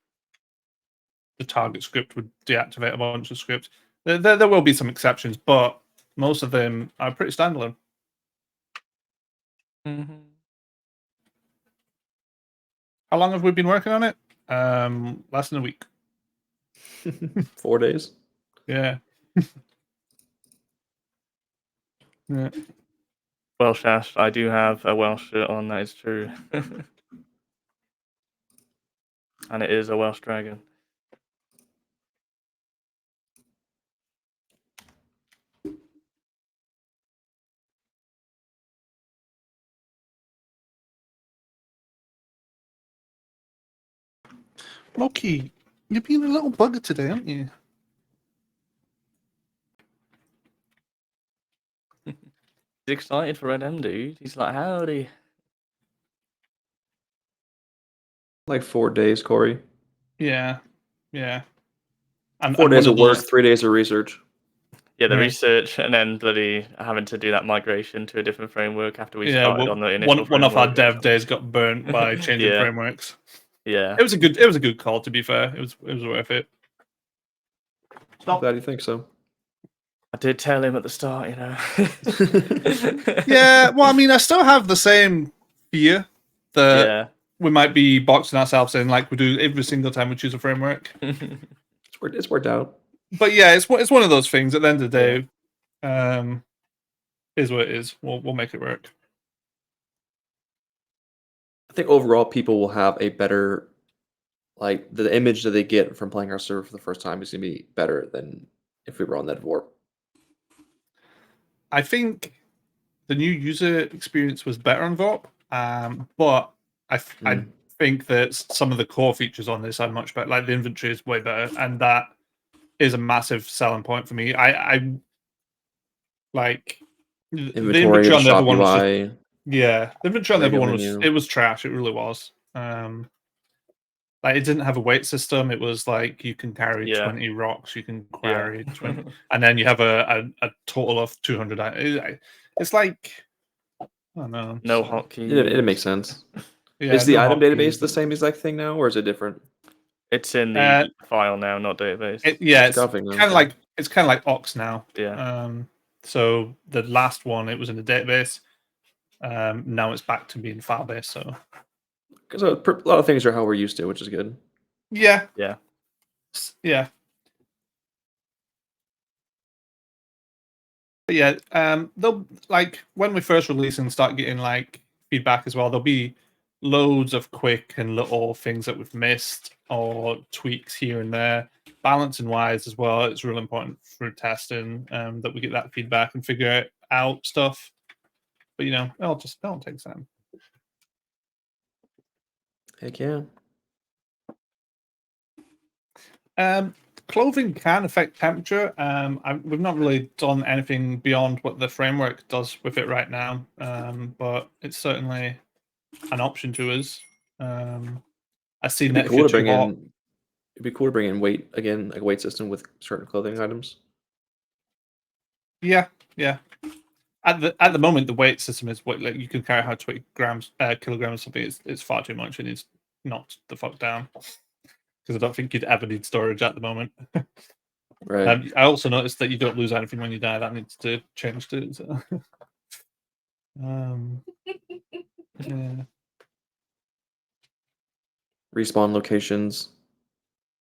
target script would deactivate a bunch of scripts. There will be some exceptions, but most of them are pretty standalone. Mm-hmm. How long have we been working on it? Less than a week. 4 days. Yeah. Yeah. Welsh Ash, I do have a Welsh shirt on, that is true. And it is a Welsh dragon. Loki, you're being a little bugger today, aren't you? He's excited for RedM, dude. He's like, howdy. Like 4 days, Corey. Yeah. And 4 one days of of work, those- 3 days of research. Yeah, the Yeah. research and then bloody having to do that migration to a different framework after we started on the initial one of our framework. dev days got burnt by changing Yeah. frameworks. Yeah. It was a good call, to be fair. It was worth it. I'm glad you think so. I did tell him at the start, you know. Yeah, well, I mean, I still have the same fear that Yeah. we might be boxing ourselves in like we do every single time we choose a framework. It's worked out. But yeah, it's one of those things. At the end of the day, is what it is. We'll make it work. I think overall people will have a better, like, the image that they get from playing our server for the first time is going to be better than if we were on that VORP. I think the new user experience was better on VOP, but I think that some of the core features on this are much better. Like the inventory is way better, and that is a massive selling point for me. I like the Inventory, inventory on the other shop one. Was UI. the inventory on the other one menu. was trash. It really was. Like it didn't have a weight system. It was like you can carry 20 rocks, you can carry 20, and then you have a total of 200. It's like, I don't know. No hotkeys. It makes sense. Yeah, Is the no item hotkeys. database the same exact thing now, or is it different? It's in the file now, not database. It's Stuffing, kind of okay. like Ox now. Yeah. So the last one, it was in the database. Now it's back to being file based. So So a lot of things are how we're used to, which is good. Yeah, Yeah. yeah. But yeah, they'll like when we first release and start getting like feedback as well. There'll be loads of quick and little things that we've missed or tweaks here and there. Balancing wise as well, it's really important for testing that we get that feedback and figure out stuff. But it'll take time. Heck yeah. Clothing can affect temperature. We've not really done anything beyond what the framework does with it right now, but it's certainly an option to us. I've seen It'd that be if cool you're to bring too hot. in. It'd be cool to bring in weight again, like a weight system with certain clothing items. Yeah. At the moment, the weight system is what like you can carry how 20 kilograms or something. It's far too much. It needs knocked the fuck down because I don't think you'd ever need storage at the moment. Right. I also noticed that you don't lose anything when you die. That needs to change too. So. Yeah. Respawn locations.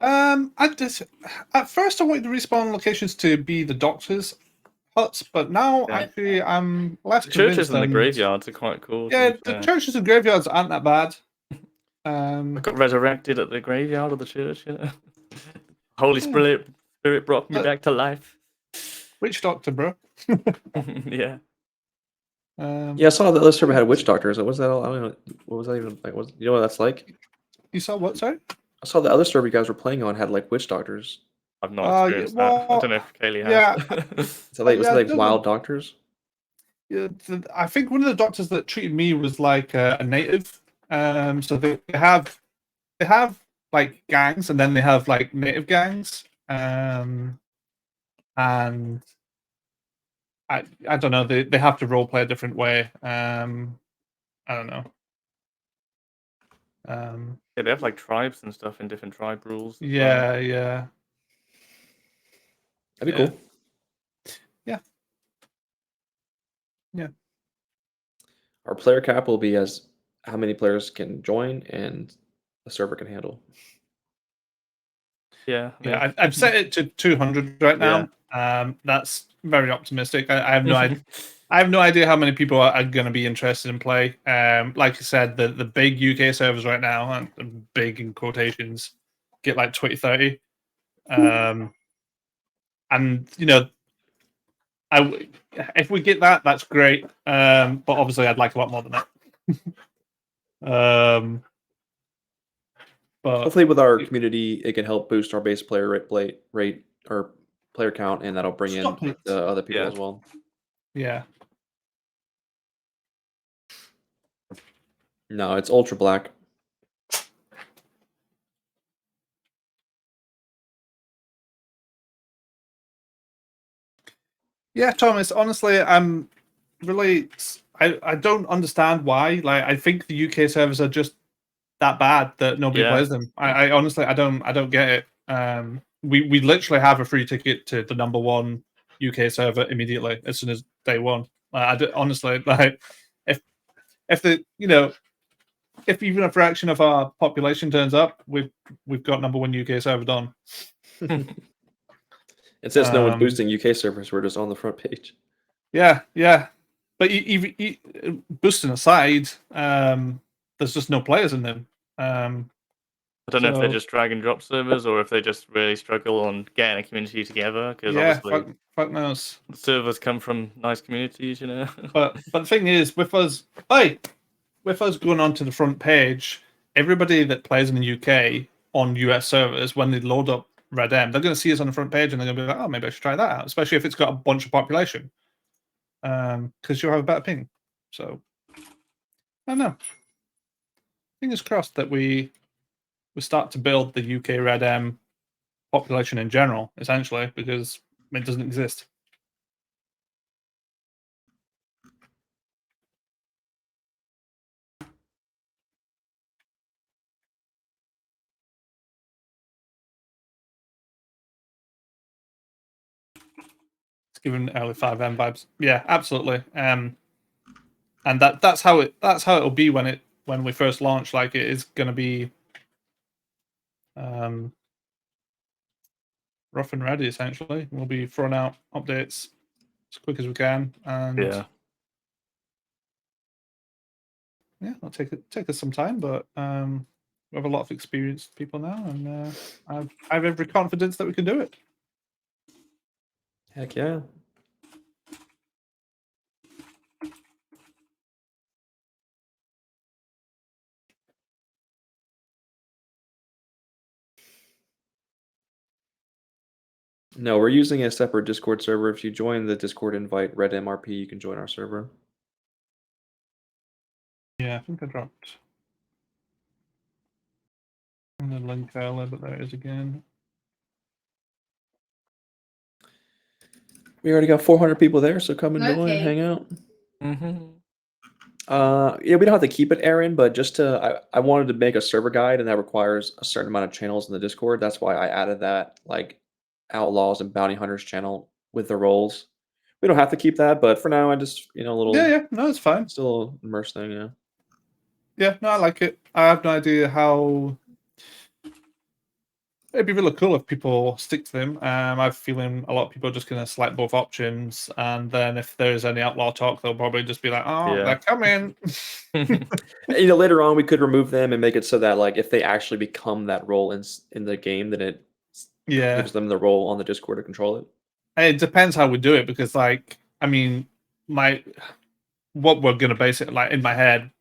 At first I wanted the respawn locations to be the doctors' huts, but now Yeah. actually I'm less The churches convinced. and the graveyards are quite cool. to Yeah, be the fair. churches and graveyards aren't that bad. I got resurrected at the graveyard of the church. Holy Spirit brought me back to life. Witch doctor, bro. Yeah. Yeah, I saw the other server had witch doctors. What was that all? I don't know. What was that even like? You know what that's like? You saw what? Sorry. I saw the other server you guys were playing on had like witch doctors. I've not experienced that. I don't know if Kaylee has. Yeah. Was that yeah, like those wild doctors? Yeah, I think one of the doctors that treated me was like a native. So they have like gangs, and then they have like native gangs. And I don't know. They have to role play a different way. I don't know. Yeah, they have like tribes and stuff in different tribe rules. Yeah. That'd be Yeah. cool. Yeah. Our player cap will be as how many players can join and the server can handle. Yeah. Yeah, I've set it to 200 right Yeah. now. That's very optimistic. I have no idea. I have no idea how many people are going to be interested in play. Like I said, the big UK servers right now, and big in quotations, get like 20, 30. And if we get that, that's great. But obviously, I'd like a lot more than that. But Hopefully, with our community, it can help boost our base player rate or player count, and that'll bring in Stop it. the other people Yeah. as well. yeah, No, it's ultra black. yeah, Thomas. Honestly, I'm really. I don't understand why. Like, I think the UK servers are just that bad that nobody Yeah. plays them. I honestly, I don't get it. We literally have a free ticket to the #1 UK server immediately as soon as day one. Honestly, like if the if even a fraction of our population turns up, we've got #1 UK server done. It says no one's Um, boosting UK servers. We're just on the front page. Yeah. But even boosting aside, there's just no players in them. I don't know if they're just drag and drop servers or if they just really struggle on getting a community together because Yeah, obviously fuck knows. the servers come from nice communities, But the thing is, with us going onto the front page, everybody that plays in the UK on US servers, when they load up RedM, they're going to see us on the front page and they're going to be like, oh, maybe I should try that out, especially if it's got a bunch of population, because you'll have a better ping. So I don't know. Fingers crossed that we start to build the UK RedM population in general, essentially, because it doesn't exist. It's giving early 5M vibes. Yeah, absolutely. And that's how it'll be when it when we first launch, like it is going to be rough and ready. Essentially, we'll be throwing out updates as quick as we can, and Yeah. it'll take us some time, but we have a lot of experienced people now, and I have every confidence that we can do it. Heck yeah. No, we're using a separate Discord server. If you join the Discord invite RedM RP, you can join our server. Yeah, I think I dropped the link earlier, but there it is again. We already got 400 people there, so come and join, Okay. hang out. Mm-hmm. Yeah, we don't have to keep it, Aaron, but just I wanted to make a server guide, and that requires a certain amount of channels in the Discord. That's why I added that, like, outlaws and bounty hunters channel with the roles. We don't have to keep that, but for now, I just, a little, Yeah, no, it's fine. still a little immerse thing, yeah. Yeah, no, I like it. I have no idea how. It'd be really cool if people stick to them. I have a feeling a lot of people are just going to select both options, and then if there's any outlaw talk, they'll probably just be like, "Oh, Yeah. they're coming." Later on, we could remove them and make it so that, like, if they actually become that role in the game, then it Yeah, gives them the role on the Discord to control it. it depends how we do it because, like, I mean, what we're going to base it like in my head.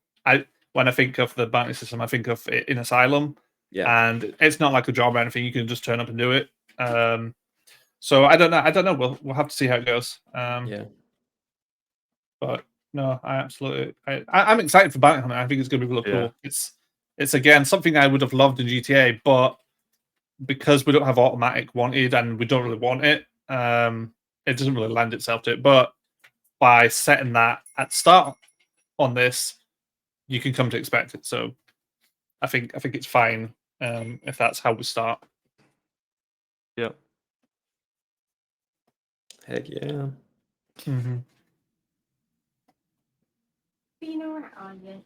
When I think of the bounty system, I think of it in Asylum. Yeah. And it's not like a job or anything. You can just turn up and do it. So I don't know. We'll have to see how it goes. Yeah. But no, I'm excited for Bounty Hunter. I think it's going to be really Yeah. cool. It's again something I would have loved in GTA, but because we don't have automatic wanted and we don't really want it, it doesn't really lend itself to it. But by setting that at start on this, you can come to expect it. So I think it's fine if that's how we start. Yep. Heck yeah. Mm-hmm. Where are you?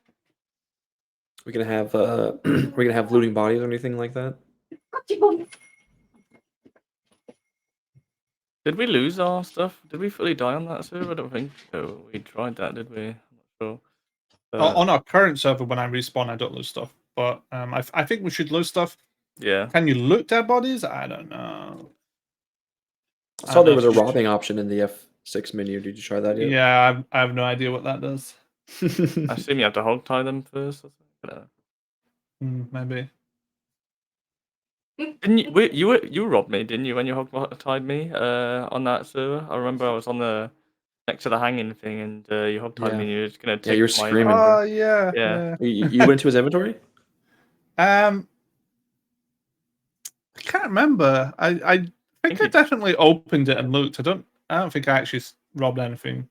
We're gonna have we're gonna have looting bodies or anything like that. Did we lose our stuff? Did we fully die on that server? I don't think so. We tried that, did we? I'm not sure. On our current server, when I respawn, I don't lose stuff. But I think we should lose stuff. Yeah. Can you loot dead bodies? I don't know. I saw there know was a if you robbing option in the F6 menu. Did you try that yet? Yeah, I have no idea what that does. I assume you have to hog tie them first. Or something. Maybe. Didn't you robbed me, didn't you, when you hog tied me on that server? I remember I was on the next to the hanging thing and you hog tied Yeah. me and you were just gonna Yeah, take you were my screaming. Oh inventory. yeah. Yeah. You went to his inventory? I can't remember. I think I you- definitely opened it and looked. I don't think I actually robbed anything.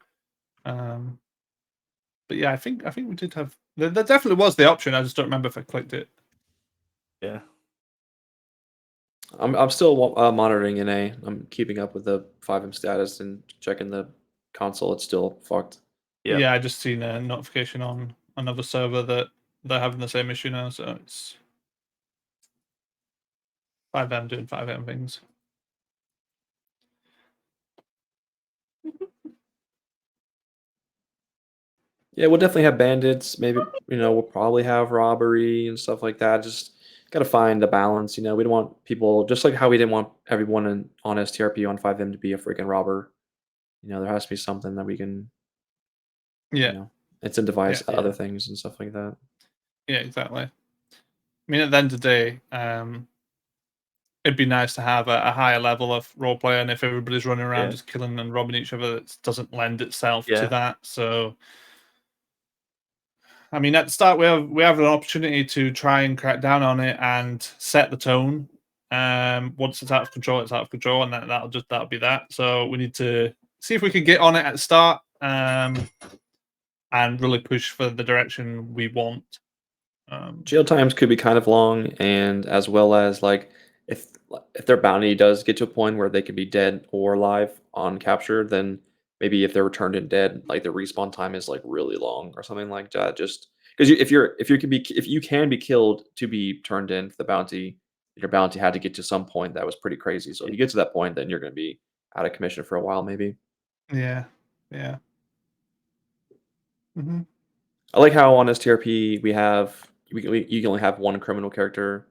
But yeah, I think we did have. There definitely was the option. I just don't remember if I clicked it. Yeah. I'm still monitoring NA. I'm keeping up with the 5M status and checking the console. It's still fucked. Yeah. Yeah, I just seen a notification on another server that they're having the same issue now. So it's 5M doing 5M things. Yeah, we'll definitely have bandits. Maybe, we'll probably have robbery and stuff like that. Just got to find the balance. We don't want people, just like how we didn't want everyone on STRP on 5M to be a freaking robber. There has to be something that we can, Yeah, incentivize Yeah. other things and stuff like that. yeah, exactly. I mean, at the end of the day, it'd be nice to have a higher level of role play, and if everybody's running around Yeah. just killing and robbing each other, it doesn't lend itself Yeah. to that. So, I mean, at the start, we have an opportunity to try and crack down on it and set the tone. Once it's out of control, it's out of control, and that'll be that. So we need to see if we can get on it at the start, and really push for the direction we want. Jail times could be kind of long, and as well as, like, if their bounty does get to a point where they can be dead or alive on capture, then maybe if they're returned in dead, like, the respawn time is, like, really long or something like that. Just because if you can be killed to be turned in for the bounty, your bounty had to get to some point that was pretty crazy. So if you get to that point, then you're going to be out of commission for a while, maybe. Yeah. Yeah. Hmm. I like how on STRP you can only have one criminal character.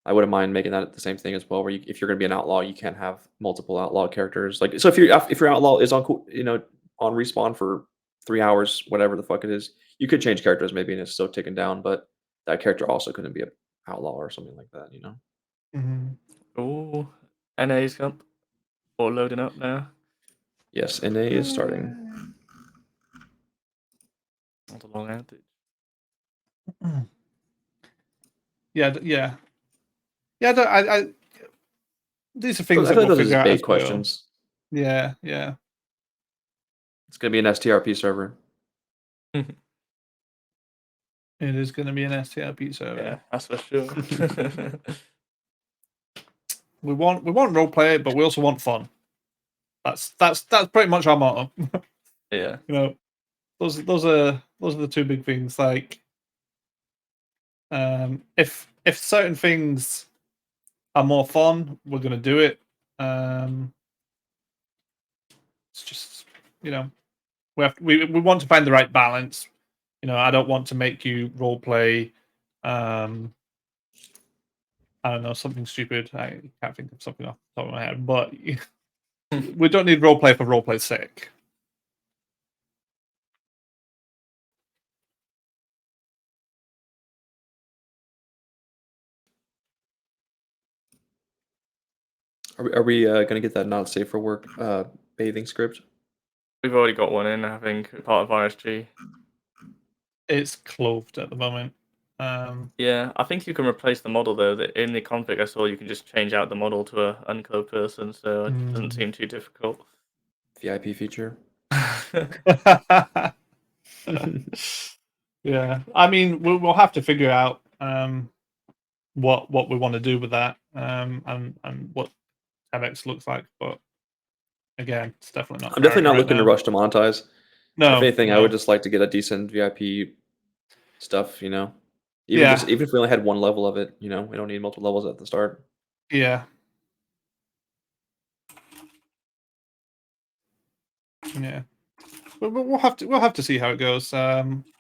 I wouldn't mind making that the same thing as well, where if you're going to be an outlaw, you can't have multiple outlaw characters. Like, so if your outlaw is on on respawn for 3 hours, whatever the fuck it is, you could change characters maybe, and it's still ticking down. But that character also couldn't be an outlaw or something like that, you know. Hmm. Oh, NA's up or loading up now. Yes, NA is starting. Not a long outage. Yeah. Yeah. Yeah. I these are things I that feel like we'll those are figure just out bait as we go. questions. Yeah. Yeah. It's going to be an STRP server. It is going to be an STRP server. Yeah, that's for sure. We want roleplay, but we also want fun. That's pretty much our motto. Yeah. You know, those are the two big things. Like, if certain things are more fun, we're gonna do it. It's just, we want to find the right balance. I don't want to make you role play. I don't know, something stupid. I can't think of something off the top of my head, but we don't need roleplay for roleplay's sake. Are we going to get that not safe for work bathing script? We've already got one in, I think, part of RSG. It's clothed at the moment. Yeah, I think you can replace the model though. In the config I saw, you can just change out the model to a unclothed person, so it doesn't seem too difficult. VIP feature. Yeah, I mean, we'll have to figure out what we want to do with that, and what TEDx looks like. But again, it's definitely not. I'm definitely not right looking to now. rush to monetize. No, If anything, I no. would just like to get a decent VIP stuff, you know. Yeah. Even if we only had one level of it, you know, we don't need multiple levels at the start. Yeah. Yeah. We'll have to see how it goes.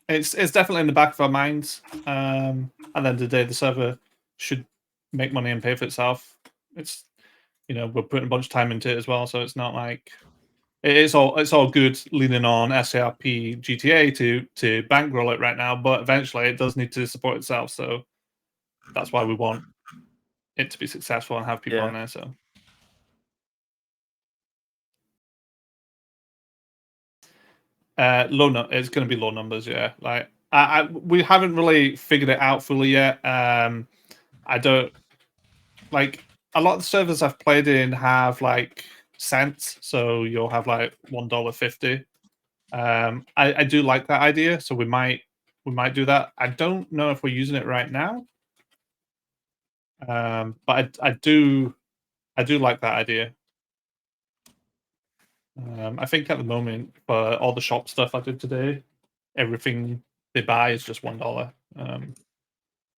It's definitely in the back of our minds. At the end of the day, the server should make money and pay for itself. It's we're putting a bunch of time into it as well, so it's not like it's all good leaning on STRP GTA to bankroll it right now, but eventually it does need to support itself. So that's why we want it to be successful and have people on there. So. It's going to be low numbers, yeah. Like we haven't really figured it out fully yet. I don't like a lot of the servers I've played in have like cents, so you'll have like $1.50. I do like that idea, so we might do that. I don't know if we're using it right now, but I do like that idea. I think at the moment, for all the shop stuff I did today, everything they buy is just $1.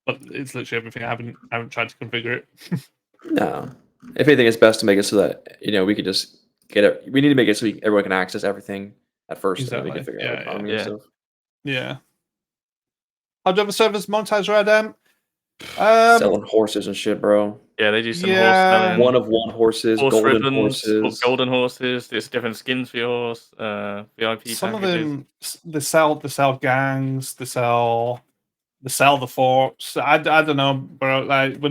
But it's literally everything. I haven't tried to configure it. No. If anything, it's best to make it so that, we could just get it. We need to make it so everyone can access everything at first, and then we can Exactly. figure out the economy and stuff. Yeah. How do other servers monetize RedM? Selling horses and shit, bro. Yeah, they do some horse Yeah. selling. One of one horses, Horse golden ribbons, horses. golden horses. There's different skins for your horse. VIP Some of packages. them they sell gangs. They sell the forts. I don't know, bro. Like we're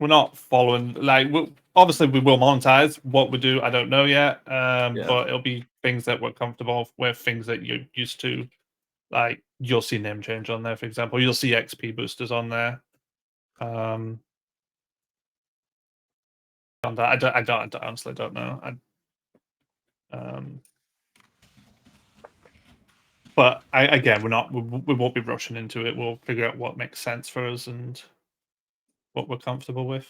not following. Like obviously we will monetize. What we do, I don't know yet. But it'll be things that we're comfortable with, things that you're used to. Like you'll see name change on there, for example. You'll see XP boosters on there. On that, I honestly don't know. But again, we won't be rushing into it. We'll figure out what makes sense for us and what we're comfortable with.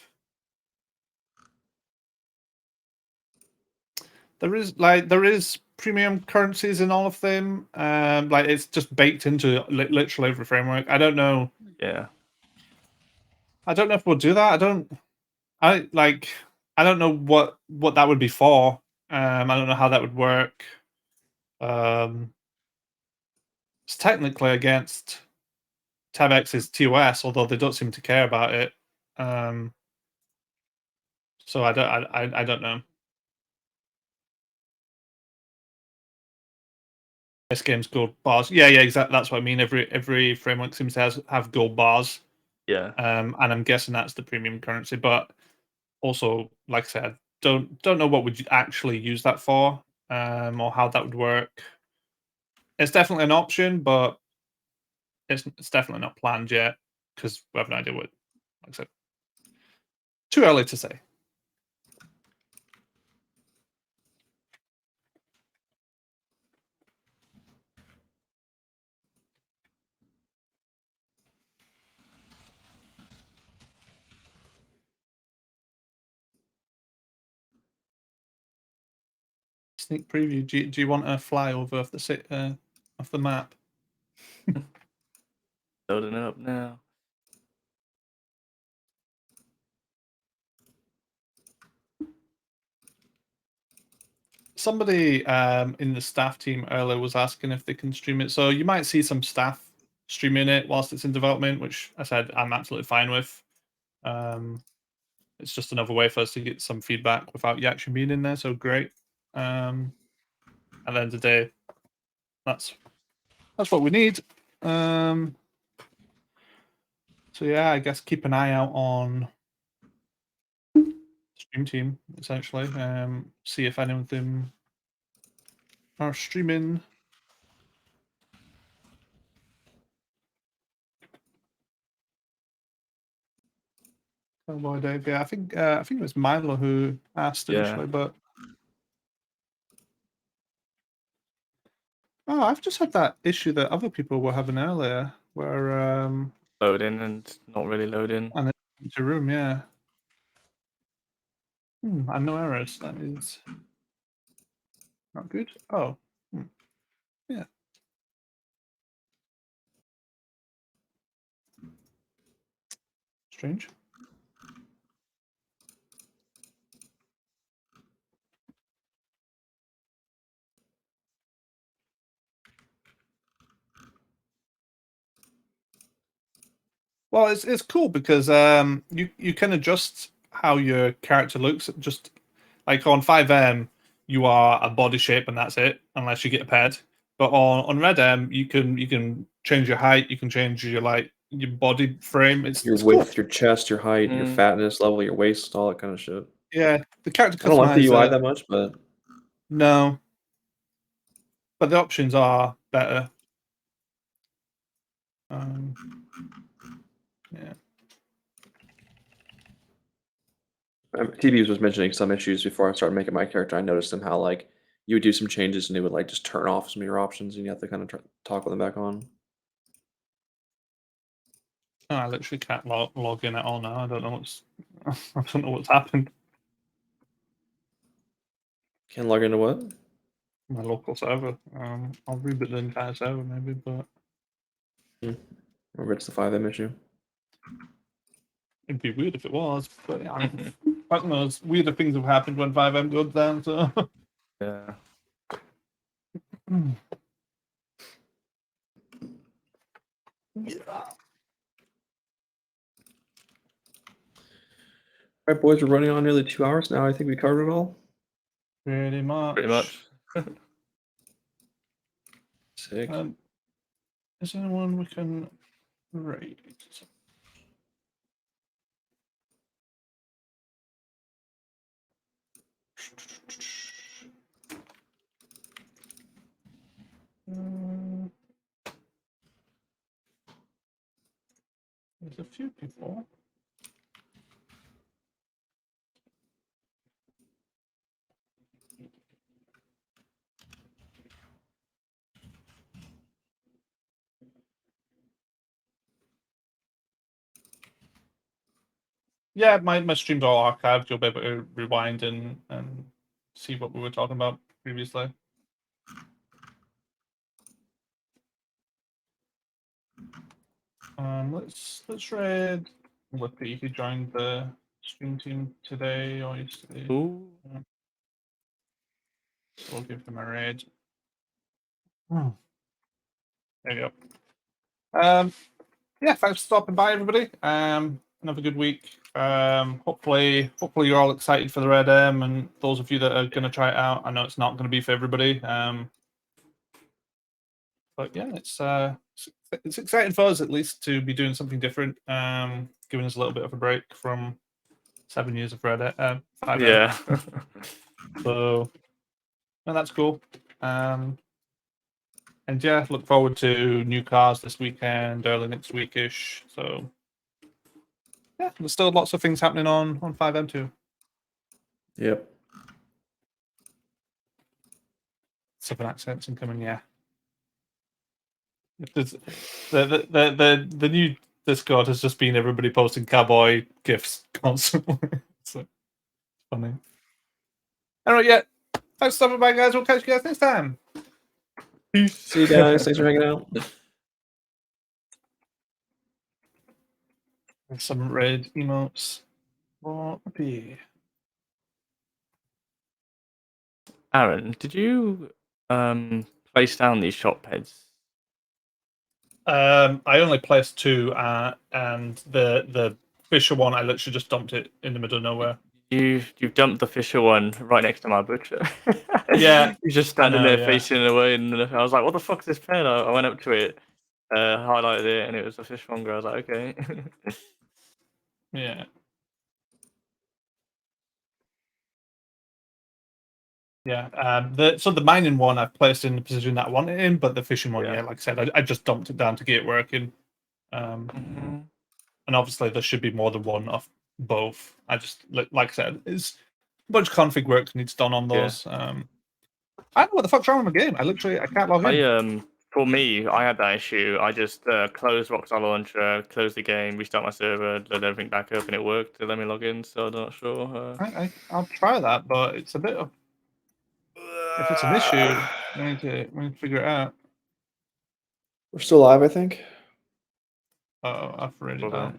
There is premium currencies in all of them. Like it's just baked into literally every framework. I don't know. Yeah. I don't know if we'll do that. I don't know what that would be for. I don't know how that would work. It's technically against TabX's TOS, although they don't seem to care about it. So I don't know. This game's gold bars. Yeah, exactly. That's what I mean. Every framework seems to have gold bars. Yeah. And I'm guessing that's the premium currency. But also, like I said, don't know what would you actually use that for, or how that would work. It's definitely an option, but it's definitely not planned yet because we have no idea what. Like I said, too early to say. Sneak preview. Do you want a flyover of the map? Loading it up now. Somebody in the staff team earlier was asking if they can stream it. So you might see some staff streaming it whilst it's in development, which I said I'm absolutely fine with. It's just another way for us to get some feedback without you actually being in there. So great. At the end of the day, that's what we need. So yeah, I guess keep an eye out on stream team essentially. See if any of them are streaming. Oh boy, Dave. Yeah, I think it was Milo who asked initially, but I've just had that issue that other people were having earlier, where Loading and not really loading. and into room, yeah. And no errors. That is not good. Oh, yeah. Strange. Well, it's cool because you can adjust how your character looks. Just like on 5M, you are a body shape and that's it, unless you get a ped. But on RedM, you can change your height, you can change your your body frame. It's Your it's width, cool. your chest, your height, your fatness level, your waist, all that kind of shit. Yeah, the character I don't like the UI customizer. that much, but No, but the options are better. Yeah. TB was mentioning some issues before I started making my character. I noticed them how like you would do some changes and it would like just turn off some of your options, and you have to kind of talk with them back on. Oh, I literally can't log in at all now. I don't know what's happened. Can't log into what? My local server. I'll reboot the entire server maybe, but Maybe it's the 5M issue. it'd be weird if it was. But yeah, fuck knows. Weirder things have happened when 5M goes down. So Yeah. yeah. All right, boys, we're running on nearly 2 hours now. I think we covered it all. Pretty much. Pretty much. Sick. Is there anyone we can rate? There's a few people. Yeah, my streams are all archived. You'll be able to rewind and see what we were talking about previously. Let's raid Lippy, who joined the stream team today or yesterday. Ooh. We'll give him a raid. There you go. Yeah, thanks for stopping by, everybody. Another good week. Hopefully you're all excited for the RedM, and those of you that are going to try it out. I know it's not going to be for everybody. But yeah, it's exciting for us at least to be doing something different. Giving us a little bit of a break from 7 years of RedM. 5M. Yeah. So, and that's cool. And yeah, look forward to new cars this weekend, early next weekish. So yeah, there's still lots of things happening on 5M too. Yep. Southern accents incoming, yeah. There's, the new Discord has just been everybody posting cowboy gifs constantly. So funny. Alright, yeah. Thanks for stopping by, guys. We'll catch you guys next time. Peace. See you guys. Thanks for hanging out. Some red emotes. What be? Aaron, did you place down these shop heads? I only placed 2, and the Fisher one, I literally just dumped it in the middle of nowhere. You've dumped the Fisher one right next to my butcher. Yeah, He's just standing know, there yeah. facing away, and I was like, "What the fuck is this pen?" I went up to it, highlighted it, and it was a fishmonger. I was like, "Okay." Yeah. Yeah. So the mining one I've placed in the position that I wanted it in, but the fishing one, Yeah. yeah, like I said, I just dumped it down to get it working. Mhm. And obviously there should be more than one of both. I just like I said, it's a bunch of config work needs done on Yeah. those. I don't know what the fuck's wrong with my game. I can't log in. For me, I had that issue. I just closed Rockstar Launcher, closed the game, restart my server, load everything back up, and it worked. It let me log in, so I'm not sure. I'll try that, but it's a bit of, if it's an issue, we need to figure it out. We're still live, I think. I've read it Okay. out.